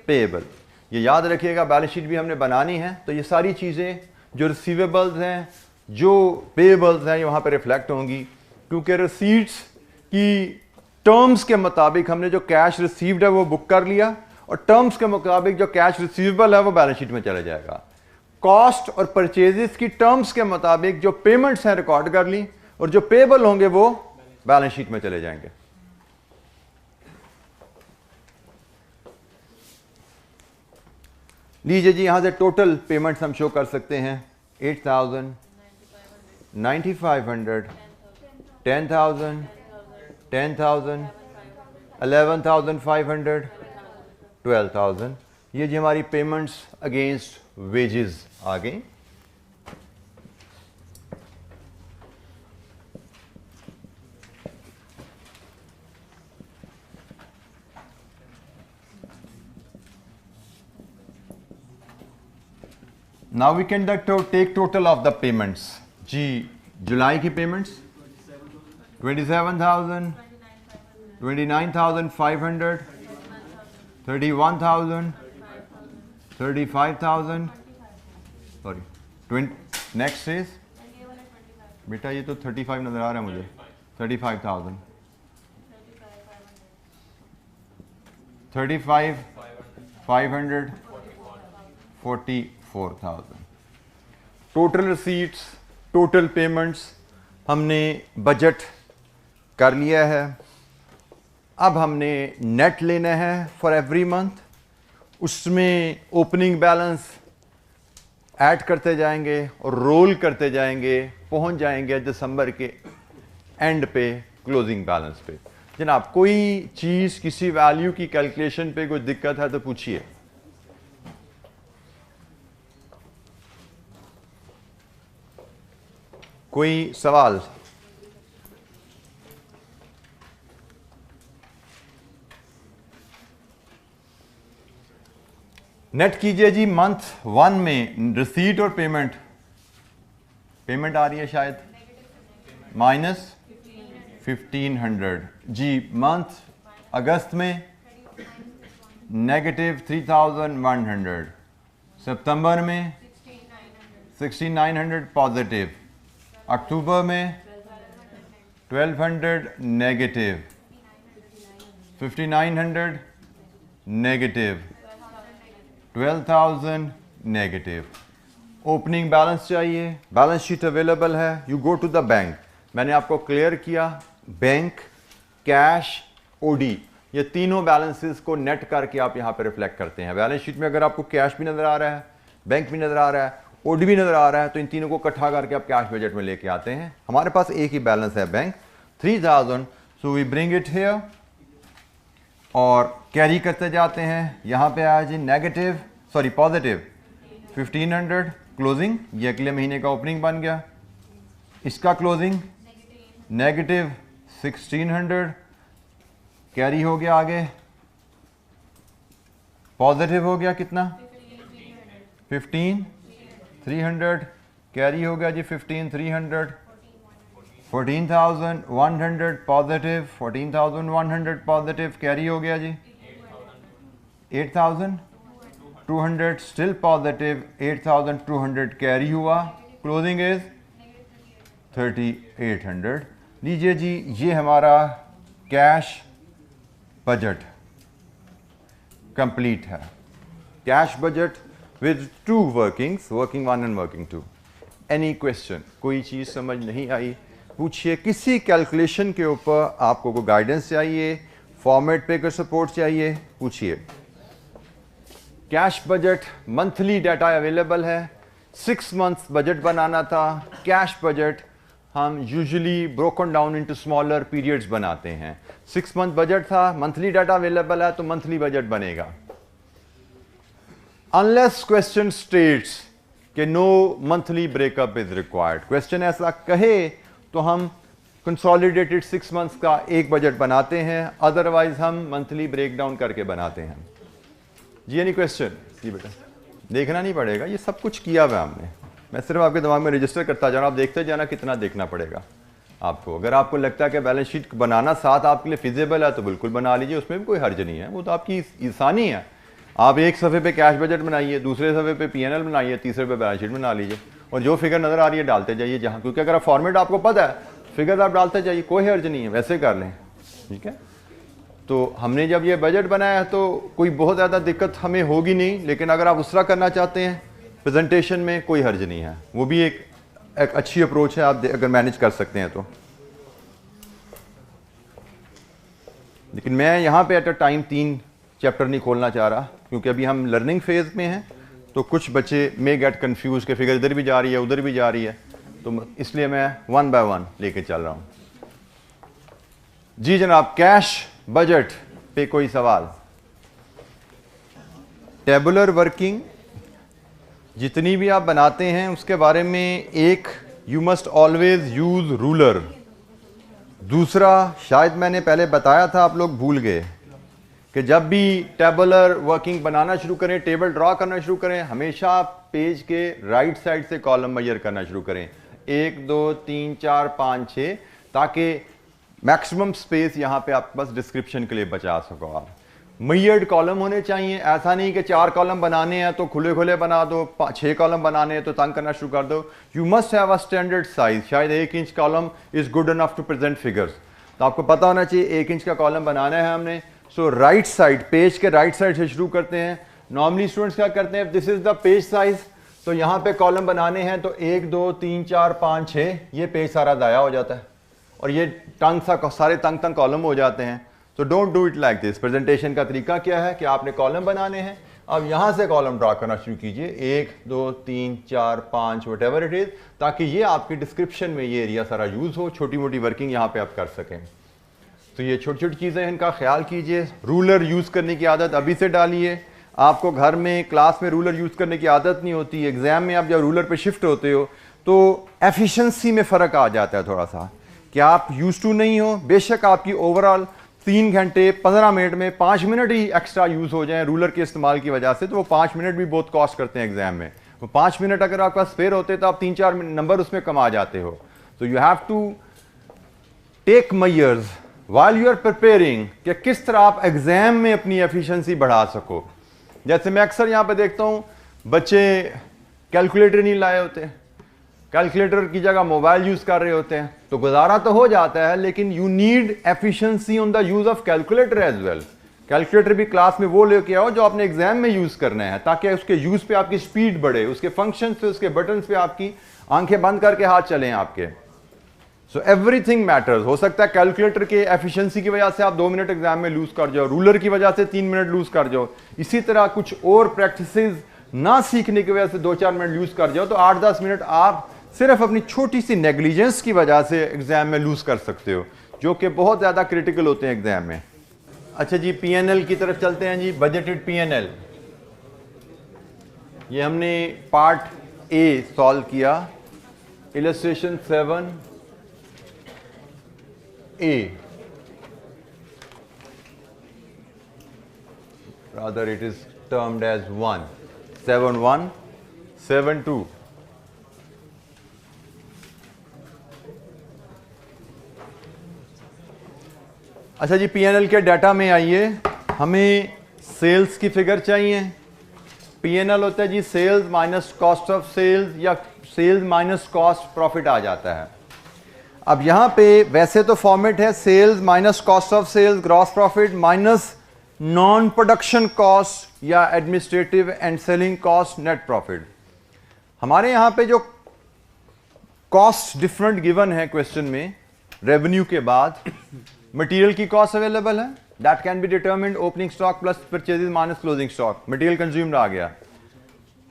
S1: पेएबल। ये याद रखिएगा, बैलेंस शीट भी हमने बनानी है तो ये सारी चीज़ें जो रिसीवेबल्स हैं, जो पेएबल्स हैं, ये वहाँ पर रिफ्लेक्ट होंगी, क्योंकि रिसीट्स की टर्म्स के मुताबिक हमने जो कैश रिसीव्ड है वो बुक कर लिया और टर्म्स के मुताबिक जो कैश रिसीवेबल है वो बैलेंस शीट में चला जाएगा। कॉस्ट और परचेजेस की टर्म्स के मुताबिक जो पेमेंट्स हैं रिकॉर्ड कर ली और जो पेबल होंगे वो बैलेंस शीट में चले जाएंगे। लीजिए जी, यहां से टोटल पेमेंट्स हम शो कर सकते हैं। 8,000, 9,500, 10,000, 10,000, 11,500, 12,000। ये जी हमारी पेमेंट्स अगेंस्ट वेजेस आ गई। Now we can take total of the payments. जी, जुलाई की पेमेंट्स 27,000, 29,500, 31,000, 35,000, सॉरी 20। नेक्स्ट इज बेटा, ये तो 35 नजर आ रहा है मुझे। 35,000, 35,500, 44,000। टोटल रिसीट्स, टोटल पेमेंट्स हमने बजट कर लिया है। अब हमने नेट लेना है फॉर एवरी मंथ। उसमें ओपनिंग बैलेंस ऐड करते जाएंगे और रोल करते जाएंगे, पहुंच जाएंगे दिसंबर के एंड पे क्लोजिंग बैलेंस पे। जनाब, कोई चीज़ किसी वैल्यू की कैलकुलेशन पे कोई दिक्कत है तो पूछिए। कोई सवाल? नेट कीजिए जी। मंथ 1 में रिसीट और पेमेंट, पेमेंट आ रही है शायद -1,500 जी। मंथ अगस्त में -3,100, सितंबर में 6,900 पॉजिटिव, अक्टूबर में 1,200 negative, 5,900 negative, 12,000 negative. Opening balance चाहिए, बैलेंस शीट अवेलेबल है, you go to the bank. मैंने आपको क्लियर किया, बैंक, कैश, ओडी, ये तीनों बैलेंसेस को नेट करके आप यहाँ पे रिफ्लेक्ट करते हैं। बैलेंस शीट में अगर आपको कैश भी नजर आ रहा है, बैंक भी नजर आ रहा है, ओडी भी नजर आ रहा है, तो इन तीनों को इकट्ठा करके आप कैश बजट में लेके आते हैं। हमारे पास एक ही बैलेंस है bank 3,000, so we bring it here और कैरी करते जाते हैं। यहाँ पे आया जी नेगेटिव, सॉरी पॉजिटिव 1,500 क्लोजिंग, ये अगले महीने का ओपनिंग बन गया। इसका क्लोजिंग नेगेटिव 1,600 कैरी हो गया, आगे पॉजिटिव हो गया कितना 15,300 कैरी हो गया जी 15,300, 14,100 पॉजिटिव, 14,100 पॉजिटिव कैरी हो गया जी 8,200 स्टिल पॉजिटिव, 8,200 कैरी हुआ, क्लोजिंग इज 3,800। लीजिए जी, ये हमारा कैश बजट कंप्लीट है। Cash budget with 2 workings, working 1 and working 2। Any question, कोई चीज़ समझ नहीं आई पूछिए। किसी कैलकुलेशन के ऊपर आपको कोई गाइडेंस चाहिए, फॉर्मेट पे कोई सपोर्ट चाहिए, पूछिए। Cash budget, monthly data available है। 6 मंथ्स बजट बनाना था। कैश बजट हम usually broken down into smaller periods बनाते हैं। 6 मंथ बजट था, मंथली डाटा अवेलेबल है तो मंथली बजट बनेगा। अनलेस क्वेश्चन स्टेट्स कि no monthly breakup is required, question ऐसा कहे तो हम कंसोलिडेटेड 6 मंथ्स का एक बजट बनाते हैं, अदरवाइज हम मंथली ब्रेकडाउन करके बनाते हैं। जी एनी क्वेश्चन? जी बेटा, देखना नहीं पड़ेगा, ये सब कुछ किया हुआ हमने, मैं सिर्फ आपके दिमाग में रजिस्टर करता जा रहा हूँ। आप देखते जाना कितना देखना पड़ेगा आपको। अगर आपको लगता है कि बैलेंस शीट बनाना साथ आपके लिए फिजिबल है तो बिल्कुल बना लीजिए, उसमें भी कोई हर्ज नहीं है, वो तो आपकी आसानी है। आप एक सफ़े पे कैश बजट बनाइए, दूसरे सफ़े पे पीएनएल बनाइए, तीसरे पे बैलेंस शीट बना लीजिए और जो फिगर नज़र आ रही है डालते जाइए जहाँ, क्योंकि अगर फॉर्मेट आपको पता है, फिगर आप डालते जाइए, कोई हर्ज नहीं है, वैसे कर लें, ठीक है। तो हमने जब ये बजट बनाया है तो कोई बहुत ज़्यादा दिक्कत हमें होगी नहीं, लेकिन अगर आप उसरा करना चाहते हैं प्रेजेंटेशन में कोई हर्ज नहीं है, वो भी एक अच्छी अप्रोच है, आप अगर मैनेज कर सकते हैं तो। लेकिन मैं यहाँ पे एट अ टाइम 3 चैप्टर नहीं खोलना चाह रहा, क्योंकि अभी हम लर्निंग फेज में हैं, तो कुछ बच्चे मे गेट कंफ्यूज के फिगर इधर भी जा रही है उधर भी जा रही है, तो इसलिए मैं 1 बाय 1 लेके चल रहा हूँ। जी जनाब, कैश बजट पे कोई सवाल? टेबुलर वर्किंग जितनी भी आप बनाते हैं उसके बारे में, एक, you must always use ruler. दूसरा, शायद मैंने पहले बताया था, आप लोग भूल गए, कि जब भी टेबुलर वर्किंग बनाना शुरू करें, टेबल ड्रॉ करना शुरू करें, हमेशा पेज के राइट साइड से कॉलम मेजर करना शुरू करें, 1 2 3 4 5 6, ताकि मैक्सिमम स्पेस यहाँ पे आपके पास डिस्क्रिप्शन के लिए बचा सको। आप मेजर्ड कॉलम होने चाहिए, ऐसा नहीं कि 4 कॉलम बनाने हैं तो खुले खुले बना दो, 6 कॉलम बनाने हैं तो तंग करना शुरू कर दो। You must have a standard size, शायद 1 inch column is good enough to present figures, तो आपको पता होना चाहिए 1 इंच का कॉलम बनाना है हमने। सो राइट साइड, पेज के राइट साइड से शुरू करते हैं। नॉर्मली स्टूडेंट्स क्या करते हैं, this is the page size, तो यहाँ पे कॉलम बनाने हैं तो 1 2 3 4 5 6, ये पेज सारा दाया हो जाता है और ये तंग सा सारे तंग कॉलम हो जाते हैं। तो don't do it like this. Presentation का तरीका क्या है कि आपने कॉलम बनाने हैं, अब यहाँ से कॉलम ड्रा करना शुरू कीजिए, 1 2 3 4 5 वट एवर इट इज, ताकि ये आपकी डिस्क्रिप्शन में ये एरिया सारा यूज हो, छोटी मोटी वर्किंग यहाँ पे आप कर सकें। तो ये छोटी छोटी चीज़ें, इनका ख्याल कीजिए। रूलर यूज़ करने की आदत अभी से डालिए। आपको घर में क्लास में रूलर यूज़ करने की आदत नहीं होती, एग्जाम में आप जब रूलर पे शिफ्ट होते हो तो एफिशिएंसी में फ़र्क आ जाता है थोड़ा सा, कि आप यूज टू नहीं हो। बेशक आपकी ओवरऑल 3 घंटे 15 मिनट में 5 मिनट ही एक्स्ट्रा यूज़ हो जाए रूलर के इस्तेमाल की वजह से, तो वो 5 मिनट भी बहुत कॉस्ट करते हैं एग्जाम में। वो 5 मिनट अगर आपके पास स्पेयर होते तो आप 3-4 नंबर उसमें कमा जाते हो। तो you have to take measures while you are preparing कि किस तरह आप एग्जाम में अपनी एफिशिएंसी बढ़ा सको। जैसे मैं अक्सर यहाँ पे देखता हूँ बच्चे कैलकुलेटर नहीं लाए होते, कैलकुलेटर की जगह मोबाइल यूज कर रहे होते हैं, तो गुजारा तो हो जाता है, लेकिन you need efficiency on the use of calculator as well. Calculator भी क्लास में वो लेके आओ जो आपने एग्जाम में यूज करना है, ताकि उसके यूज पे आपकी स्पीड बढ़े, उसके फंक्शन पे, उसके बटन पे आपकी आंखें बंद करके हाथ चलें आपके। So everything matters. हो सकता है कैलकुलेटर के एफिशिएंसी की वजह से आप 2 मिनट एग्जाम में लूज कर जाओ, रूलर की वजह से 3 मिनट लूज कर जाओ, इसी तरह कुछ और प्रैक्टिसेस ना सीखने की वजह से 2-4 मिनट लूज कर जाओ, तो 8-10 मिनट आप सिर्फ अपनी छोटी सी नेग्लिजेंस की वजह से एग्जाम में लूज कर सकते हो, जो कि बहुत ज़्यादा क्रिटिकल होते हैं एग्जाम में। अच्छा जी, पीएनएल की तरफ चलते हैं जी। बजटेड पीएनएल, ये हमने पार्ट ए सॉल्व किया, illustration 7A, rather it is termed as 1, 7-1, 7-2. अच्छा जी, पीएनएल के डाटा में आइए, हमें सेल्स की फिगर चाहिए। पीएनएल होता है जी sales minus cost of sales, या सेल्स माइनस कॉस्ट प्रॉफिट आ जाता है। अब यहां पे वैसे तो फॉर्मेट है sales minus cost of sales gross profit minus non production cost या administrative and selling cost net profit. हमारे यहां पे जो कॉस्ट डिफरेंट गिवन है क्वेश्चन में, रेवेन्यू के बाद मटेरियल की कॉस्ट अवेलेबल है, that can be determined opening stock plus purchases minus closing stock, material consumed आ गया।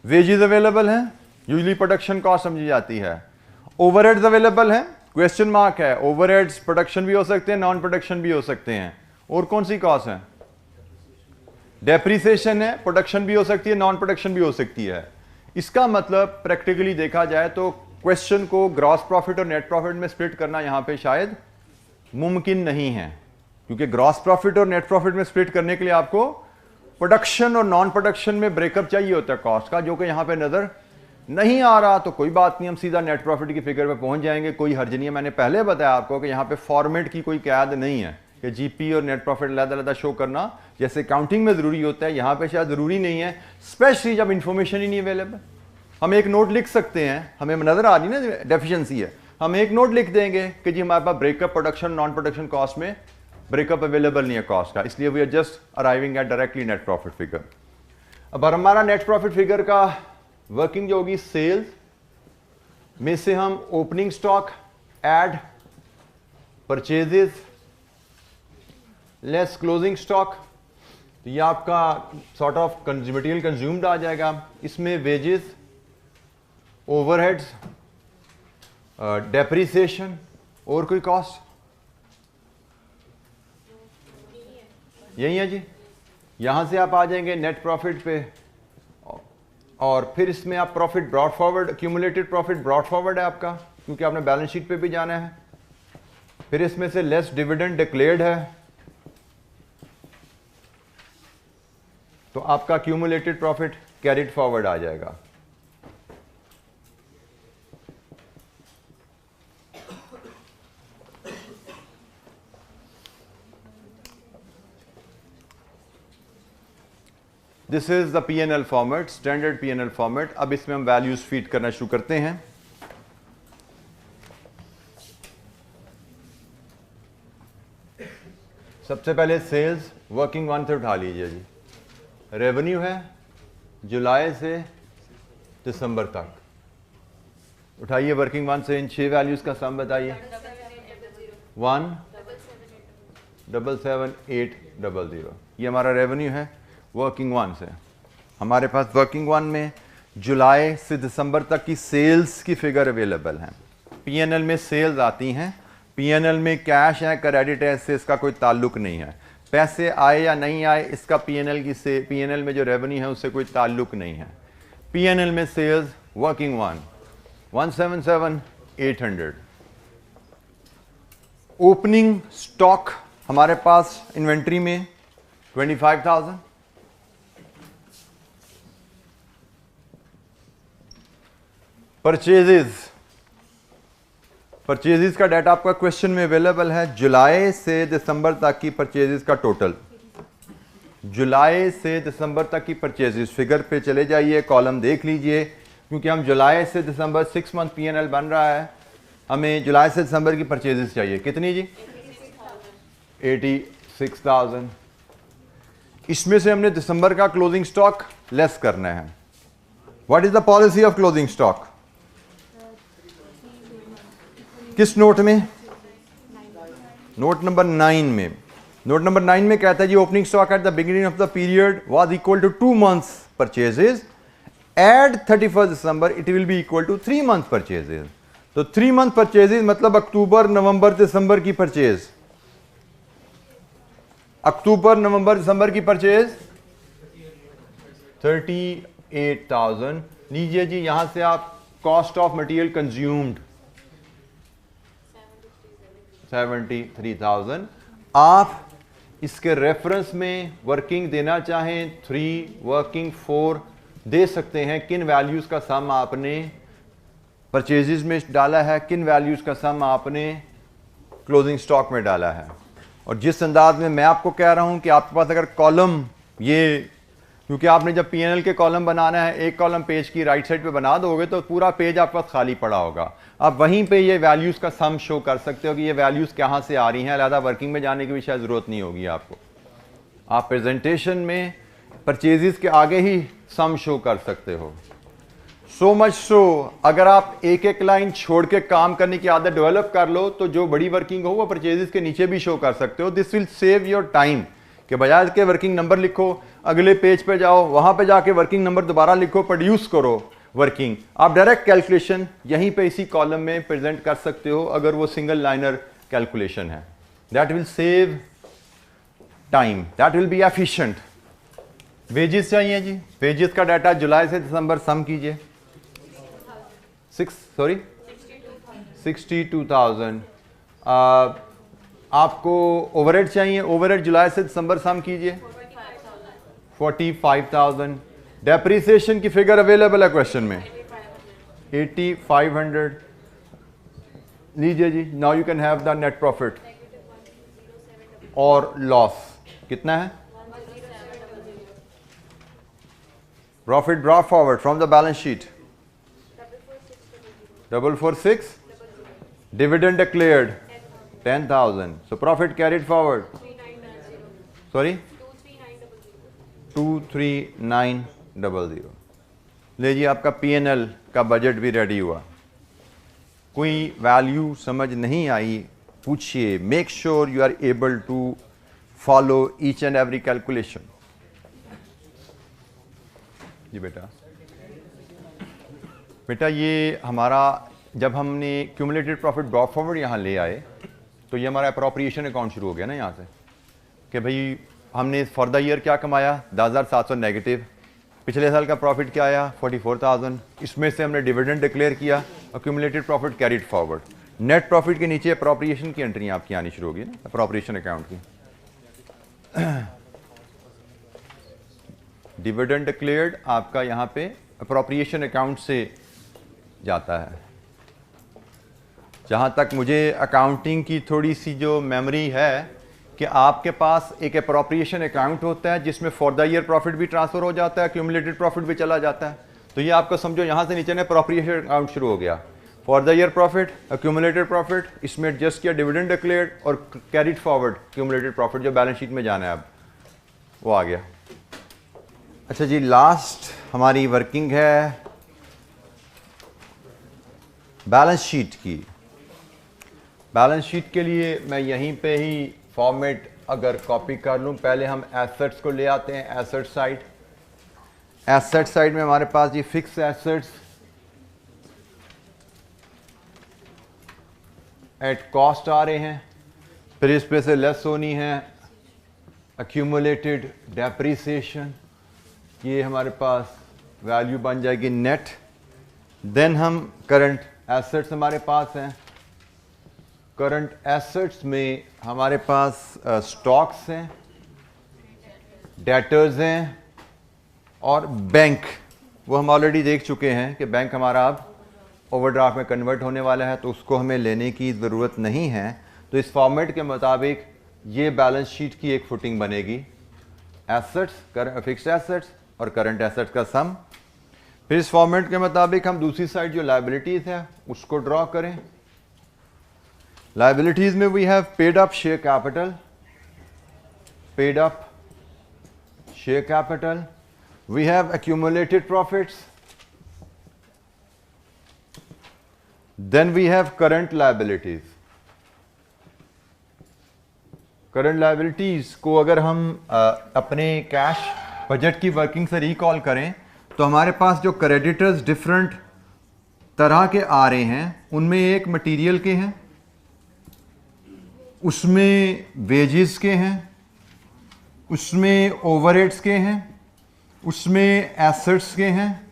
S1: वेजेस अवेलेबल हैं, यूजली प्रोडक्शन कॉस्ट समझी जाती है। ओवरहेड्स अवेलेबल हैं, क्वेश्चन मार्क है, ओवरहेड्स प्रोडक्शन भी हो सकते हैं, नॉन प्रोडक्शन भी हो सकते हैं। और कौन सी कॉस्ट है? डेप्रिसिएशन है, प्रोडक्शन भी हो सकती है, नॉन प्रोडक्शन भी हो सकती है। इसका मतलब प्रैक्टिकली देखा जाए तो क्वेश्चन को ग्रॉस प्रॉफिट और नेट प्रॉफिट में स्प्लिट करना यहां पे शायद मुमकिन नहीं है, क्योंकि ग्रॉस प्रॉफिट और नेट प्रॉफिट में स्प्लिट करने के लिए आपको प्रोडक्शन और नॉन प्रोडक्शन में ब्रेकअप चाहिए होता है कॉस्ट का, जो कि यहां पे नजर नहीं आ रहा। तो कोई बात नहीं, हम सीधा नेट प्रॉफिट की फिगर पे पहुंच जाएंगे, कोई हर्ज नहीं है। मैंने पहले बताया आपको कि यहां पे फॉर्मेट की कोई कैद नहीं है कि जीपी और नेट प्रॉफिट अलग-अलग शो करना जैसे काउंटिंग में जरूरी होता है, यहां पे शायद जरूरी नहीं है, स्पेशली जब इंफॉर्मेशन ही नहीं अवेलेबल। हम एक नोट लिख सकते हैं, हमें नजर आ रही ना डेफिशिएंसी है, हम एक नोट लिख देंगे कि जी हमारे पास breakup production non production cost में ब्रेकअप अवेलेबल नहीं है कॉस्ट का, इसलिए we are just arriving at directly net profit figure. अब हमारा नेट प्रॉफिट फिगर का वर्किंग जो होगी, सेल्स में से हम opening stock add purchases less closing stock, तो ये आपका सॉर्ट ऑफ मटेरियल कंज्यूम्ड आ जाएगा। इसमें वेजेस, ओवरहेड्स, डेप्रिसिएशन और कोई कॉस्ट यही है जी। यहां से आप आ जाएंगे नेट प्रॉफिट पे, और फिर इसमें आप profit brought forward, accumulated profit brought forward है आपका, क्योंकि आपने बैलेंस शीट पे भी जाना है। फिर इसमें से लेस डिविडेंड डिक्लेयर्ड है, तो आपका एक्यूमुलेटेड प्रॉफिट कैरिड फॉरवर्ड आ जाएगा। This is the P&L format, standard P&L format. अब इसमें हम वैल्यूज फीड करना शुरू करते हैं। सबसे पहले सेल्स वर्किंग वन से उठा लीजिए जी। रेवेन्यू है जुलाई से दिसंबर तक, उठाइए वर्किंग वन से इन 6 वैल्यूज का सम बताइए। 177,800, ये हमारा रेवेन्यू है वर्किंग वन से। हमारे पास वर्किंग वन में जुलाई से दिसंबर तक की सेल्स की फिगर अवेलेबल है। P&L में सेल्स आती हैं, P&L में कैश है, क्रेडिट है, इससे इसका कोई ताल्लुक नहीं है। पैसे आए या नहीं आए इसका P&L में जो रेवेन्यू है उससे कोई ताल्लुक नहीं है। P&L में sales working one 177,800। Opening stock हमारे पास इन्वेंट्री में 25,000। परचेजेस का डाटा आपका क्वेश्चन में अवेलेबल है। जुलाई से दिसंबर तक की परचेजेस का टोटल, जुलाई से दिसंबर तक की परचेजेस फिगर पे चले जाइए, कॉलम देख लीजिए, क्योंकि हम जुलाई से दिसंबर 6 मंथ P&L बन रहा है, हमें जुलाई से दिसंबर की परचेजेस चाहिए। कितनी जी? 86,000। इसमें से हमने दिसंबर का क्लोजिंग स्टॉक लेस करना है। What is the policy of closing stock? किस नोट में? नोट नंबर 9 में। नोट नंबर 9 में कहता है जी opening stock at the beginning of the period was equal to 2 months purchases, at 31 December it will be equal to 3 month purchases. तो 3 month purchases मतलब अक्टूबर नवंबर दिसंबर की परचेज, अक्टूबर नवंबर दिसंबर की परचेज 38,000 लीजिए जी। यहां से आप कॉस्ट ऑफ मटेरियल कंज्यूम्ड 73,000। आप इसके रेफरेंस में वर्किंग देना चाहें 3 वर्किंग 4 दे सकते हैं। किन वैल्यूज का सम आपने परचेजेस में डाला है, किन वैल्यूज का सम आपने क्लोजिंग स्टॉक में डाला है। और जिस अंदाज में मैं आपको कह रहा हूं कि आपके पास अगर कॉलम, ये क्योंकि आपने जब P&L के कॉलम बनाना है, एक कॉलम पेज की राइट साइड पे बना दोगे तो पूरा पेज आपके पास खाली पड़ा होगा। आप वहीं पे ये वैल्यूज का सम शो कर सकते हो कि ये वैल्यूज कहां से आ रही हैं, अलग वर्किंग में जाने की भी शायद जरूरत नहीं होगी आपको। आप प्रेजेंटेशन में परचेजेस के आगे ही सम शो कर सकते हो। सो मच सो अगर आप एक एक लाइन छोड़ के काम करने की आदत डेवलप कर लो तो जो बड़ी वर्किंग हो वो परचेजेस के नीचे भी शो कर सकते हो। This will save your time कि बजाय के वर्किंग नंबर लिखो, अगले पेज पे जाओ, वहां पे जाके वर्किंग नंबर दोबारा लिखो, प्रोड्यूस करो वर्किंग, आप डायरेक्ट कैलकुलेशन यहीं पे इसी कॉलम में प्रेजेंट कर सकते हो अगर वो सिंगल लाइनर कैलकुलेशन है। That will save time, that will be efficient. Wages चाहिए जी, वेजेस का डाटा जुलाई से दिसंबर सम कीजिए। 62,000। आपको ओवरहेड चाहिए, ओवरहेड जुलाई से दिसंबर सम कीजिए 45,000। डेप्रिसिएशन की फिगर अवेलेबल है क्वेश्चन में 8500 लीजिए जी। Now you can have the net profit और लॉस कितना है। Profit drop forward from the balance sheet 446, dividend declared 10,000, so profit carried forward, sorry 23900। ले जी आपका P&L का बजट भी रेडी हुआ। कोई वैल्यू समझ नहीं आई पूछिए, make sure you are able to follow each and every calculation. जी बेटा ये हमारा जब हमने क्यूमुलेटेड प्रॉफिट ड्रॉप फॉरवर्ड यहाँ ले आए तो ये हमारा अप्रोप्रिएशन अकाउंट शुरू हो गया ना यहाँ से कि भाई हमने फॉर द ईयर क्या कमाया 10,700 नेगेटिव, पिछले साल का प्रॉफिट क्या आया 44,000, इसमें से हमने डिविडेंड डिक्लेयर किया और cumulated profit carried forward. Net profit के नीचे अप्रोप्रिएशन की एंट्री आपकी आनी शुरू होगी ना, अप्रोप्रिएशन अकाउंट की। डिविडेंड डिक्लेयर्ड आपका यहाँ पे अप्रोप्रिएशन अकाउंट से जाता है। जहाँ तक मुझे अकाउंटिंग की थोड़ी सी जो मेमोरी है कि आपके पास एक अप्रोप्रिएशन अकाउंट होता है जिसमें फॉर द ईयर प्रॉफिट भी ट्रांसफर हो जाता है, क्यूमुलेटेड प्रॉफिट भी चला जाता है। तो ये आपको समझो यहाँ से नीचे ने अप्रोप्रिएशन अकाउंट शुरू हो गया, for the year profit, cumulated profit, इसमें एडजस्ट किया डिविडेंड डिक्लेयर्ड और कैरिड फॉरवर्ड क्यूमुलेटेड प्रॉफिट जो बैलेंस शीट में जाना है अब वो आ गया। अच्छा जी, लास्ट हमारी वर्किंग है बैलेंस शीट की। बैलेंस शीट के लिए मैं यहीं पे ही फॉर्मेट अगर कॉपी कर लूं, पहले हम एसेट्स को ले आते हैं। एसेट साइड, एसेट साइड में हमारे पास ये फिक्स एसेट्स एट कॉस्ट आ रहे हैं, फिर इस पे से लेस होनी है अक्यूमुलेटेड डेप्रिसिएशन, ये हमारे पास वैल्यू बन जाएगी नेट। देन हम करंट एसेट्स हमारे पास हैं, करंट एसेट्स में हमारे पास स्टॉक्स हैं, डेटर्स हैं और बैंक, वो हम ऑलरेडी देख चुके हैं कि बैंक हमारा अब ओवरड्राफ्ट में कन्वर्ट होने वाला है तो उसको हमें लेने की ज़रूरत नहीं है। तो इस फॉर्मेट के मुताबिक ये बैलेंस शीट की एक फुटिंग बनेगी, एसेट्स, फिक्स्ड एसेट्स और करंट एसेट्स का सम। फिर इस फॉर्मेट के मुताबिक हम दूसरी साइड जो लायबिलिटीज है उसको ड्रॉ करें। लायबिलिटीज में we have paid up share capital, paid up share capital, we have accumulated profits, then we have current liabilities। Current liabilities को अगर हम अपने कैश बजट की वर्किंग से रिकॉल करें तो हमारे पास जो क्रेडिटर्स डिफरेंट तरह के आ रहे हैं उनमें एक मटेरियल के हैं, उसमें वेजेस के हैं, उसमें ओवरहेड्स के हैं, उसमें एसेट्स के हैं,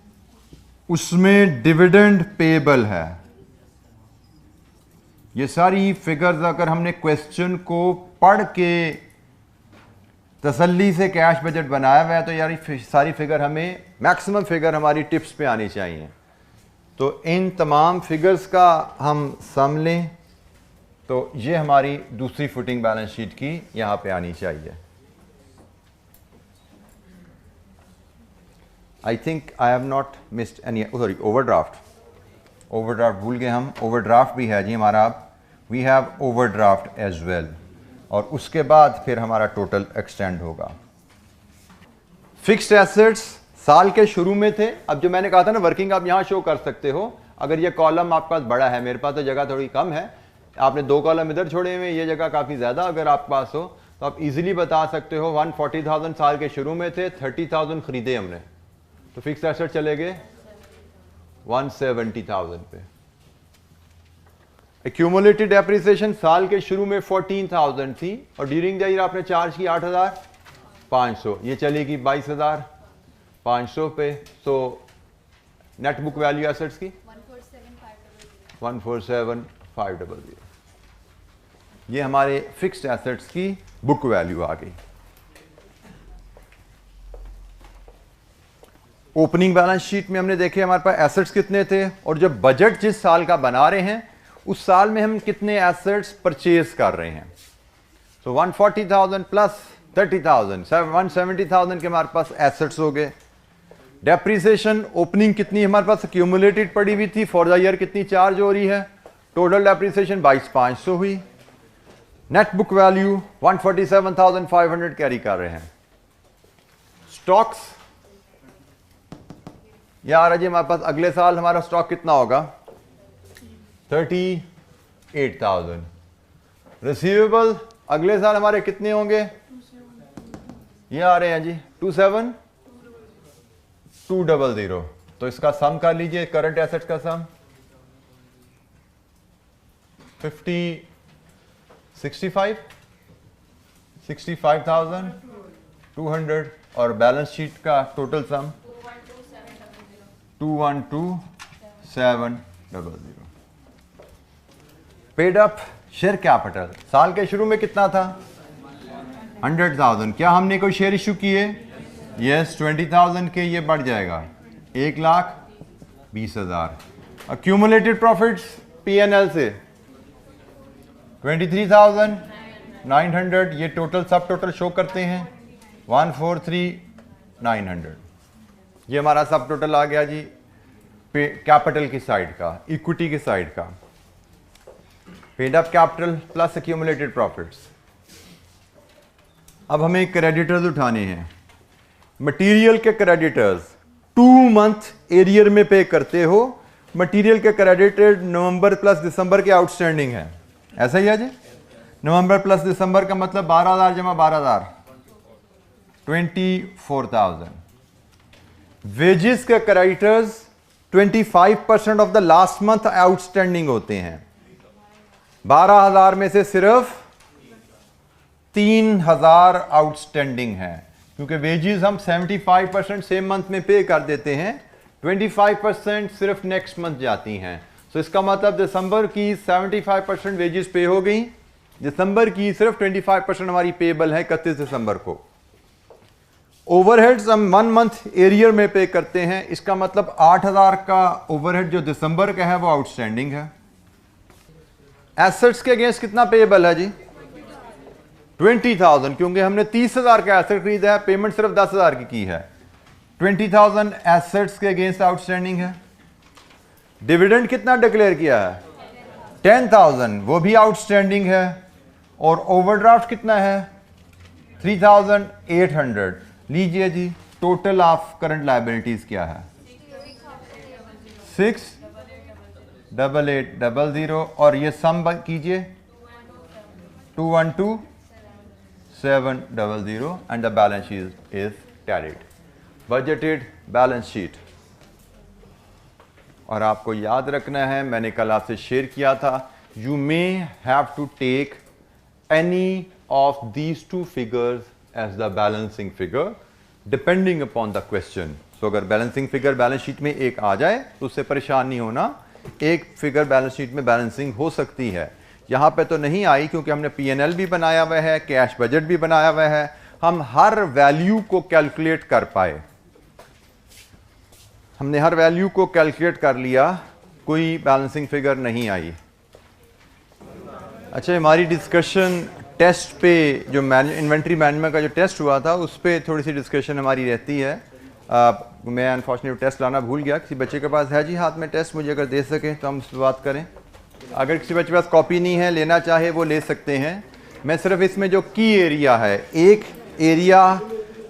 S1: उसमें डिविडेंड पेएबल है। ये सारी फिगर्स अगर हमने क्वेश्चन को पढ़ के तसल्ली से कैश बजट बनाया हुआ है तो यार सारी फिगर हमें, मैक्सिमम फिगर हमारी टिप्स पे आनी चाहिए। तो इन तमाम फिगर्स का हम सम लें तो ये हमारी दूसरी फुटिंग बैलेंस शीट की यहाँ पे आनी चाहिए। I think I have not missed any, sorry overdraft, overdraft भूल गए हम, ओवरड्राफ्ट भी है जी हमारा, अब we have overdraft as well, और उसके बाद फिर हमारा टोटल एक्सटेंड होगा। फिक्स्ड एसेट्स साल के शुरू में थे। अब जो मैंने कहा था ना वर्किंग आप यहाँ शो कर सकते हो, अगर ये कॉलम आपके पास बड़ा है, मेरे पास तो जगह थोड़ी कम है, आपने 2 कॉलम इधर छोड़े हुए, ये जगह काफ़ी ज़्यादा अगर आपके पास हो तो आप इजीली बता सकते हो 140,000 साल के शुरू में थे, 30,000 खरीदे हमने, तो फिक्स एसेट चले गए 170,000 पे। एक्यूमुलेटेड डेप्रिसिएशन साल के शुरू में 14,000 थी और ड्यूरिंग द ईयर आपने चार्ज की 8,500, ये चलेगी 22,500 पे। So net book value assets की 147,500, ये हमारे फिक्स्ड एसेट्स की बुक वैल्यू आ गई। ओपनिंग बैलेंस शीट में हमने देखे हमारे पास एसेट्स कितने थे और जब बजट जिस साल का बना रहे हैं उस साल में हम कितने एसेट्स परचेज कर रहे हैं। सो 140,000 प्लस 30,000, 170,000 के हमारे पास एसेट्स हो गए। डेप्रिसिएशन ओपनिंग कितनी हमारे पास एक्यूमुलेटेड पड़ी हुई थी, फॉर द ईयर कितनी चार्ज हो रही है, टोटल डेप्रिसिएशन 22,500 हुई। नेट बुक वैल्यू 147,500 कैरी कर रहे हैं। स्टॉक्स यार अजय हमारे पास अगले साल हमारा स्टॉक कितना होगा, 38,000। रिसीवेबल अगले साल हमारे कितने होंगे, ये आ रहे हैं जी 27,200। तो इसका सम कर लीजिए, करंट एसेट्स का सम 65,200 और बैलेंस शीट का total sum 212,700। Paid up share capital साल के शुरू में कितना था, 100,000। क्या हमने कोई शेयर इशू किए, यस 20,000 के, ये बढ़ जाएगा 1,20,000। एक्यूमुलेटेड प्रॉफिट्स पीएनएल से 23,900, ये टोटल सब टोटल शो करते हैं 143,900। ये हमारा सब टोटल आ गया जी कैपिटल की साइड का, इक्विटी की साइड का। Paid up capital plus accumulated profits. अब हमें क्रेडिटर्स उठाने हैं। मटेरियल के क्रेडिटर्स 2 मंथ एरियर में पे करते हो। मटेरियल के क्रेडिटर नवंबर प्लस दिसंबर के आउटस्टैंडिंग है, ऐसा ही है जी। नवंबर प्लस दिसंबर का मतलब 12,000 जमा 12,000, 24,000। वेजेस के creditors 25% of the last month outstanding होते हैं। 12,000 में से सिर्फ 3,000 आउटस्टैंडिंग है, क्योंकि वेजेस हम 75% सेम मंथ में पे कर देते हैं, 25% सिर्फ नेक्स्ट मंथ जाती हैं। तो इसका मतलब दिसंबर की 75% वेजेस पे हो गई, दिसंबर की सिर्फ 25% हमारी पेबल है 31 दिसंबर को। ओवरहेड्स हम 1 मंथ एरियर में पे करते हैं, इसका मतलब 8,000 का ओवरहेड जो दिसंबर का है वो आउटस्टैंडिंग है। एसेट्स के अगेंस्ट कितना पेएबल है जी, 20,000, क्योंकि हमने 30,000 का एसेट खरीदा है, पेमेंट सिर्फ 10,000 की है। 20,000 एसेट्स के अगेंस्ट आउटस्टैंडिंग है। डिविडेंड कितना डिक्लेयर किया है, 10,000, वो भी आउटस्टैंडिंग है। और ओवरड्राफ्ट कितना है, 3,800। लीजिए जी, टोटल ऑफ करंट लायबिलिटीज क्या है, 688,800 और ये सम कीजिए 212,700 and the balance sheet is tallied. Budgeted balance sheet. और आपको याद रखना है, मैंने कल आपसे शेयर किया था, you may have to take any of these 2 figures as the balancing figure depending upon the question. तो अगर बैलेंसिंग फिगर बैलेंस शीट में एक आ जाए तो उससे परेशान नहीं होना, एक फिगर बैलेंस शीट में बैलेंसिंग हो सकती है। यहाँ पे तो नहीं आई क्योंकि हमने पीएनएल भी बनाया हुआ है, कैश बजट भी बनाया हुआ है, हम हर वैल्यू को कैलकुलेट कर पाए। हमने हर वैल्यू को कैलकुलेट कर लिया, कोई बैलेंसिंग फिगर नहीं आई। अच्छा, हमारी डिस्कशन टेस्ट पे जो इन्वेंट्री मैनेजमेंट का जो टेस्ट हुआ था उस पर थोड़ी सी डिस्कशन हमारी रहती है। मैं अनफॉर्चुनेटली टेस्ट लाना भूल गया। किसी बच्चे के पास है जी हाथ में टेस्ट, मुझे अगर दे सकें तो हम उस पर बात करें। अगर किसी बच्चे के पास कॉपी नहीं है, लेना चाहे वो ले सकते हैं। मैं सिर्फ इसमें जो की एरिया है, एक एरिया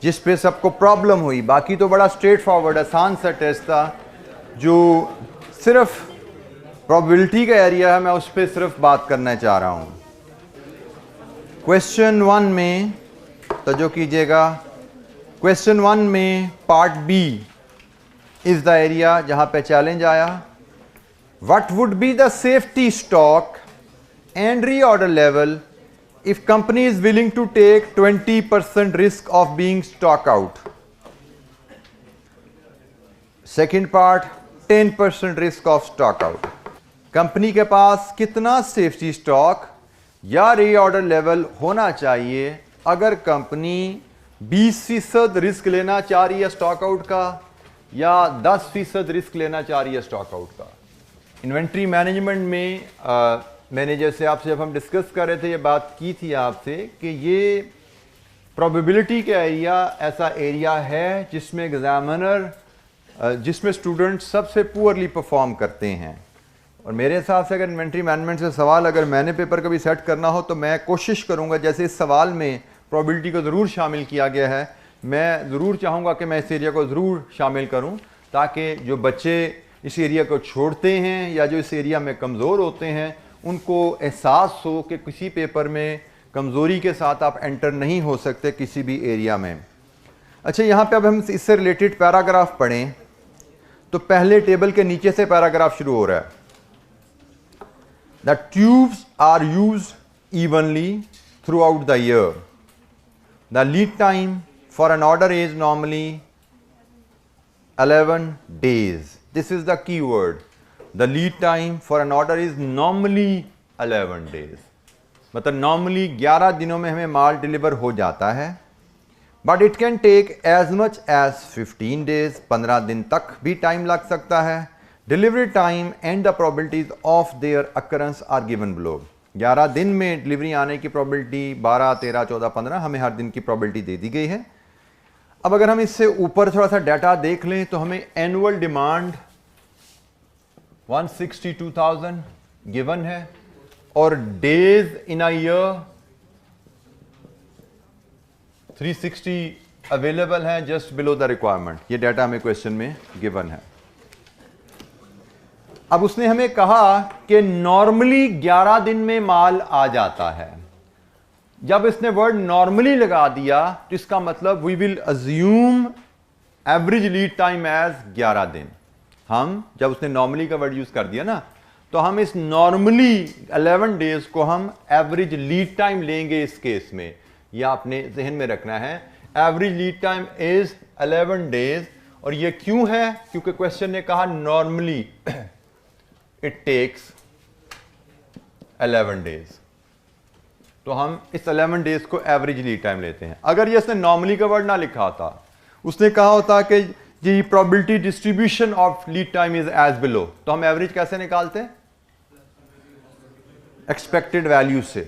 S1: जिस पे सबको प्रॉब्लम हुई। बाकी तो बड़ा स्ट्रेट फॉरवर्ड आसान सा टेस्ट था, जो सिर्फ प्रोबेबिलिटी का एरिया है, मैं उस पर सिर्फ बात करना चाह रहा हूँ। क्वेश्चन 1 में तवज्जो कीजिएगा, क्वेश्चन 1 में part B is the area जहाँ पे चैलेंज आया। What would be the safety stock and reorder level if company is willing to take 20% risk of being stock out? Second part, 10% risk of stock out. Company के पास कितना safety stock या reorder level होना चाहिए अगर company 20% risk लेना चाह रही है स्टॉक आउट का, या 10% रिस्क लेना चाह रही है स्टॉक आउट का। इन्वेंट्री मैनेजमेंट में मैंने जैसे आपसे जब हम डिस्कस कर रहे थे, ये बात की थी आपसे कि ये प्रोबेबिलिटी का एरिया ऐसा एरिया है जिसमें एग्जामिनर, जिसमें स्टूडेंट सबसे पुअरली परफॉर्म करते हैं। और मेरे हिसाब से अगर इन्वेंट्री मैनेजमेंट से सवाल अगर मैंने पेपर कभी सेट करना हो तो मैं कोशिश करूंगा, जैसे इस सवाल में प्रोबेबिलिटी को ज़रूर शामिल किया गया है, मैं ज़रूर चाहूँगा कि मैं इस एरिया को ज़रूर शामिल करूँ, ताकि जो बच्चे इस एरिया को छोड़ते हैं या जो इस एरिया में कमज़ोर होते हैं उनको एहसास हो कि किसी पेपर में कमज़ोरी के साथ आप एंटर नहीं हो सकते किसी भी एरिया में। अच्छा, यहाँ पे अब हम इससे रिलेटेड पैराग्राफ पढ़ें तो पहले टेबल के नीचे से पैराग्राफ शुरू हो रहा है। The tubes are used evenly throughout the year. The lead time for an order is normally 11 days. This is the key word. The lead time for an order is normally 11 days. मतलब normally 11 दिनों में हमें माल deliver हो जाता है, but it can take as much as 15 days, 15 दिन तक भी टाइम लग सकता है। Delivery time and the probabilities of their occurrence are given below. 11 दिन में डिलीवरी आने की प्रोबेबिलिटी 12, 13, 14, 15 हमें हर दिन की प्रोबेबिलिटी दे दी गई है। अब अगर हम इससे ऊपर थोड़ा सा डाटा देख लें तो हमें एनुअल डिमांड 162,000 गिवन है और days in a year 360 available है, जस्ट बिलो द रिक्वायरमेंट। ये डाटा हमें क्वेश्चन में गिवन है। अब उसने हमें कहा कि नॉर्मली 11 दिन में माल आ जाता है। जब इसने वर्ड नॉर्मली लगा दिया तो इसका मतलब we will assume average lead time as 11 दिन। हम जब उसने नॉर्मली का वर्ड यूज कर दिया ना, तो हम इस नॉर्मली 11 डेज को हम एवरेज लीड टाइम लेंगे इस केस में। यह आपने जहन में रखना है, average lead time is 11 days. और ये क्यों है? क्योंकि क्वेश्चन ने कहा नॉर्मली इट टेक्स 11 डेज, तो हम इस 11 डेज को एवरेज लीड टाइम लेते हैं। अगर ये उसने नॉर्मली का वर्ड ना लिखा होता, उसने कहा होता कि जी probability distribution of lead time is as below, तो हम एवरेज कैसे निकालते हैं? एक्सपेक्टेड वैल्यू से।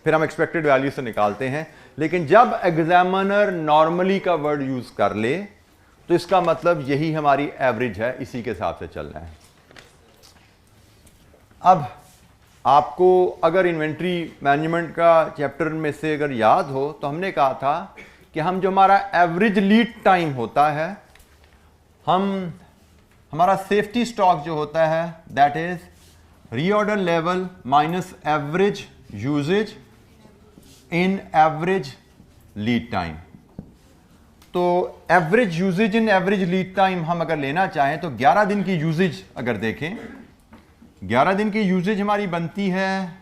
S1: फिर हम एक्सपेक्टेड वैल्यू से निकालते हैं। लेकिन जब एग्जामिनर नॉर्मली का वर्ड यूज कर ले तो इसका मतलब यही हमारी एवरेज है, इसी के हिसाब से चलना है। अब आपको अगर इन्वेंट्री मैनेजमेंट का चैप्टर में से अगर याद हो तो हमने कहा था कि हम जो हमारा एवरेज लीड टाइम होता है, हमारा सेफ्टी स्टॉक जो होता है that is reorder level minus average usage in average lead time. तो average usage in average lead time हम अगर लेना चाहें तो 11 दिन की यूजेज अगर देखें, 11 दिन की यूजेज हमारी बनती है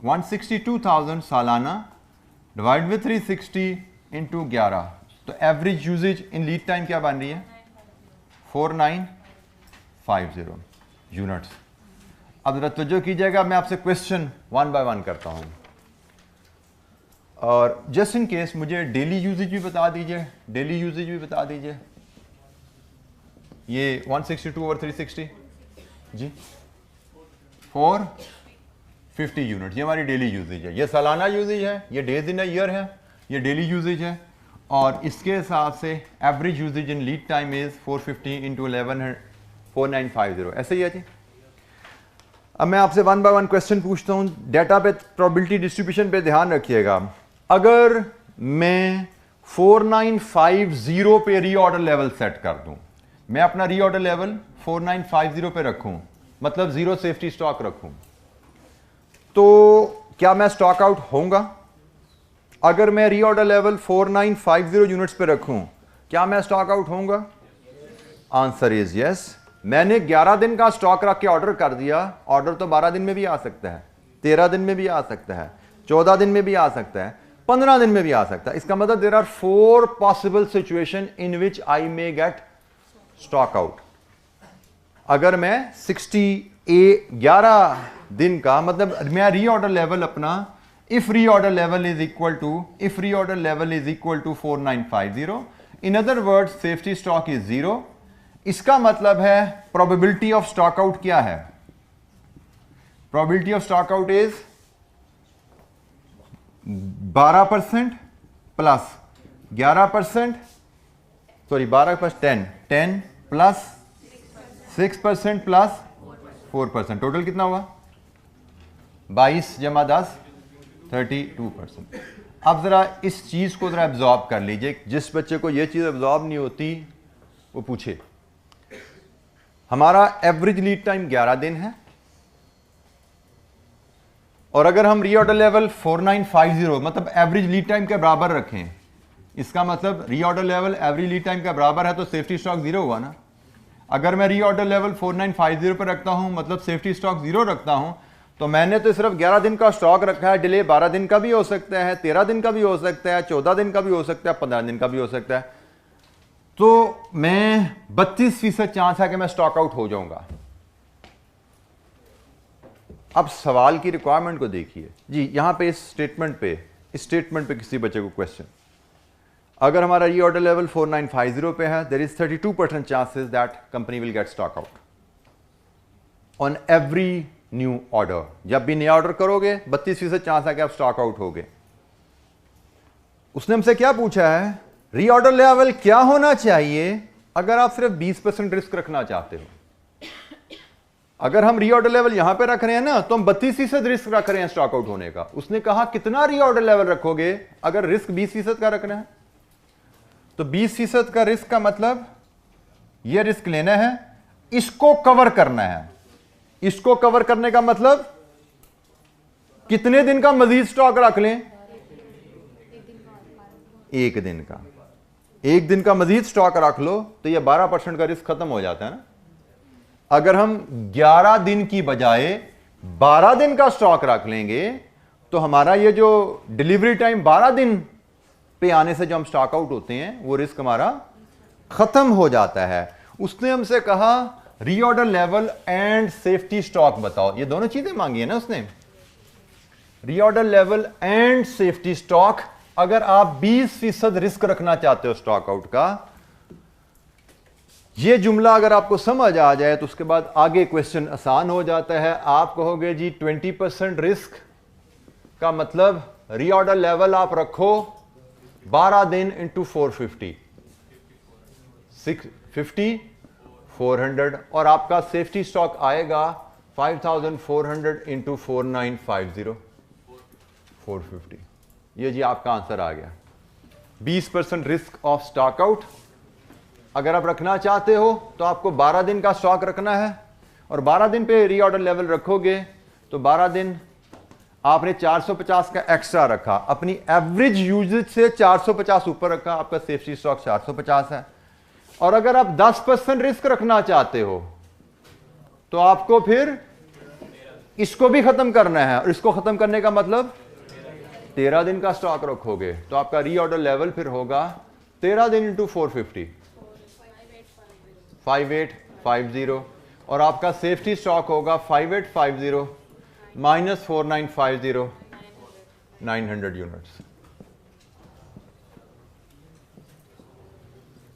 S1: 162,000 सालाना डिवाइड विद 360 इंटू 11। तो average usage in lead time क्या बन रही है? 4950 यूनिट्स। अब जरा तवज्जो कीजिएगा, मैं आपसे क्वेश्चन 1 बाय 1 करता हूं और जस्ट इन केस मुझे डेली यूजेज भी बता दीजिए। डेली यूजेज भी बता दीजिए। ये 162 ओवर 360 जी 450 यूनिट, ये हमारी डेली यूजेज है। ये सालाना यूजेज है, ये डेज इन अ ईयर है, ये डेली यूजेज है। और इसके हिसाब से average usage in lead time is 450 into 11 4950, ऐसे ही है जी। अब मैं आपसे 1 बाय 1 क्वेश्चन पूछता हूं। डाटा पे प्रोबेबिलिटी डिस्ट्रीब्यूशन पे ध्यान रखिएगा। अगर मैं 4950 पे रीऑर्डर लेवल सेट कर दूं, मैं अपना रीऑर्डर लेवल 4950 पे रखूं, मतलब जीरो सेफ्टी स्टॉक रखूं, तो क्या मैं स्टॉक आउट होऊंगा? अगर मैं रीऑर्डर लेवल 4950 यूनिट्स पे रखूं, क्या मैं स्टॉक आउट होऊंगा? Answer is yes. मैंने 11 दिन का स्टॉक रख के ऑर्डर कर दिया, ऑर्डर तो 12 दिन में भी आ सकता है, 13 दिन में भी आ सकता है, 14 दिन में भी आ सकता है, 15 दिन में भी आ सकता है। इसका मतलब there are 4 possible situation in which I may get stock out. अगर मैं 11 दिन का, मतलब मैं रीऑर्डर लेवल अपना if reorder level is equal to 4950, in other words safety stock is 0, इसका मतलब है प्रोबेबिलिटी ऑफ स्टॉक आउट क्या है? Probability of stock out is 12% plus 11%, sorry 12 plus 10 plus 6% plus 4%, total कितना हुआ? 22 जमा 10 32%। अब जरा इस चीज को जरा एब्जॉर्ब कर लीजिए। जिस बच्चे को यह चीज एब्जॉर्ब नहीं होती वो पूछे। हमारा एवरेज लीड टाइम 11 दिन है, और अगर हम रीऑर्डर लेवल 4950 मतलब एवरेज लीड टाइम के बराबर रखें, इसका मतलब reorder level average lead time के बराबर है तो सेफ्टी स्टॉक 0 हुआ ना। अगर मैं रीऑर्डर लेवल 4950 पर रखता हूं, मतलब सेफ्टी स्टॉक 0 रखता हूं, तो मैंने तो सिर्फ 11 दिन का स्टॉक रखा है। डिले 12 दिन का भी हो सकता है, 13 दिन का भी हो सकता है, 14 दिन का भी हो सकता है, 15 दिन का भी हो सकता है। तो मैं 32% चांस है कि मैं स्टॉक आउट हो जाऊंगा। अब सवाल की रिक्वायरमेंट को देखिए जी, यहां पे इस स्टेटमेंट पे किसी बच्चे को क्वेश्चन, अगर हमारा रीऑर्डर लेवल 4950 पे है, there is 32% chances that company will get stock out on every new order. जब भी नया ऑर्डर करोगे 32% चांस है कि आप स्टॉक आउट होगे। उसने हमसे क्या पूछा है? रीऑर्डर लेवल क्या होना चाहिए अगर आप सिर्फ 20% रिस्क रखना चाहते हो। अगर हम रीऑर्डर लेवल यहां पे रख रहे हैं ना, तो हम 32% रिस्क रख रहे हैं स्टॉक आउट होने का। उसने कहा कितना रीऑर्डर लेवल रखोगे अगर रिस्क 20% का रखना है? तो 20% का रिस्क का मतलब यह रिस्क लेना है, इसको कवर करना है। इसको कवर करने का मतलब कितने दिन का मजीद स्टॉक रख लें? एक दिन का। एक दिन का मजीद स्टॉक रख लो तो यह 12% का रिस्क खत्म हो जाता है ना। अगर हम 11 दिन की बजाय 12 दिन का स्टॉक रख लेंगे तो हमारा ये जो डिलीवरी टाइम 12 दिन पे आने से जो हम स्टॉक आउट होते हैं वो रिस्क हमारा खत्म हो जाता है। उसने हमसे कहा reorder level and safety stock बताओ। ये दोनों चीजें मांगी है ना उसने, reorder level and safety stock. अगर आप 20% रिस्क रखना चाहते हो स्टॉक आउट का, ये जुमला अगर आपको समझ आ जाए तो उसके बाद आगे क्वेश्चन आसान हो जाता है। आप कहोगे जी 20% रिस्क का मतलब रीऑर्डर लेवल आप रखो 12 दिन इंटू 450, 650 400, और आपका सेफ्टी स्टॉक आएगा 5400 इंटू 4950 450। ये जी आपका आंसर आ गया। 20% रिस्क ऑफ स्टॉक आउट अगर आप रखना चाहते हो तो आपको 12 दिन का स्टॉक रखना है, और 12 दिन पे रीऑर्डर लेवल रखोगे तो 12 दिन आपने 450 का एक्स्ट्रा रखा, अपनी एवरेज यूजेज से 450 ऊपर रखा, आपका सेफ्टी स्टॉक 450 है। और अगर आप 10% रिस्क रखना चाहते हो तो आपको फिर इसको भी खत्म करना है, और इसको खत्म करने का मतलब 13 दिन का स्टॉक रखोगे तो आपका रीऑर्डर लेवल फिर होगा 13 दिन इंटू 450 5850, और आपका सेफ्टी स्टॉक होगा 5850 माइनस 4950 900 यूनिट्स।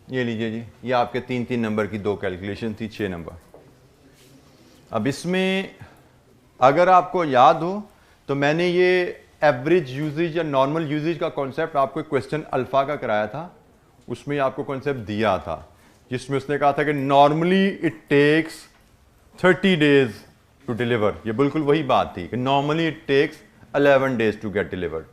S1: ये लीजिए जी, ये आपके 3-3 नंबर की 2 कैलकुलेशन थी, 6 नंबर। अब इसमें अगर आपको याद हो तो मैंने ये एवरेज यूजेज या नॉर्मल यूजेज का कॉन्सेप्ट आपको क्वेश्चन अल्फा का कराया था। उसमें आपको कॉन्सेप्ट दिया था जिसमें उसने कहा था कि normally it takes 30 days to deliver. ये बिल्कुल वही बात थी कि normally it takes 11 days to get delivered.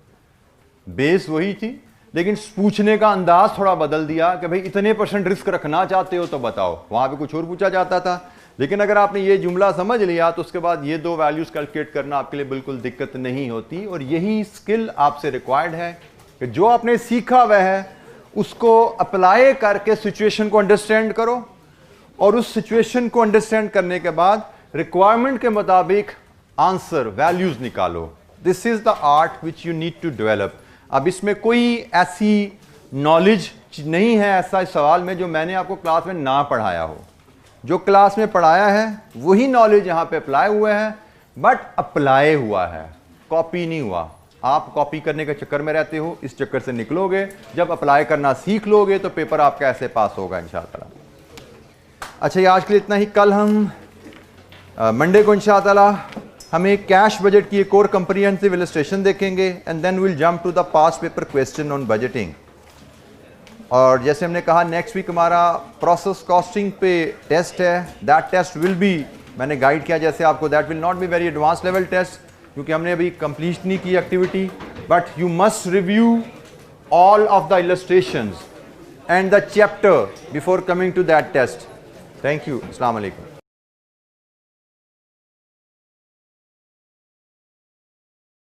S1: Base वही थी, लेकिन पूछने का अंदाज थोड़ा बदल दिया कि भाई इतने % रिस्क रखना चाहते हो तो बताओ, वहां पे कुछ और पूछा जाता था। लेकिन अगर आपने ये जुमला समझ लिया तो उसके बाद ये 2 वैल्यूज कैलकुलेट करना आपके लिए बिल्कुल दिक्कत नहीं होती। और यही स्किल आपसे रिक्वायर्ड है कि जो आपने सीखा वह है उसको अप्लाई करके सिचुएशन को अंडरस्टैंड करो, और उस सिचुएशन को अंडरस्टैंड करने के बाद रिक्वायरमेंट के मुताबिक आंसर वैल्यूज निकालो। This is the art which you need to develop. अब इसमें कोई ऐसी नॉलेज नहीं है ऐसा इस सवाल में जो मैंने आपको क्लास में ना पढ़ाया हो। जो क्लास में पढ़ाया है वही नॉलेज यहां पे अप्लाई हुआ है, बट अप्लाई हुआ है, कॉपी नहीं हुआ। आप कॉपी करने के चक्कर में रहते हो, इस चक्कर से निकलोगे। जब अप्लाई करना सीख लोगे तो पेपर आपका ऐसे पास होगा इंशाअल्लाह। अच्छा, ये आज के लिए इतना ही। कल हम मंडे को इंशाअल्लाह हमें कैश बजट की एक और कंप्रीहेंसिव इलस्ट्रेशन देखेंगे, and then will jump to the past paper question on budgeting. और जैसे हमने कहा नेक्स्ट वीक हमारा प्रोसेस कॉस्टिंग पे टेस्ट है। दैट टेस्ट विल बी, मैंने गाइड किया जैसे आपको, that will not be very advance level test क्योंकि हमने अभी कंप्लीट नहीं की activity, but you must review all of the illustrations and the chapter before coming to that test. Thank you. अस्सलाम वालेकुम।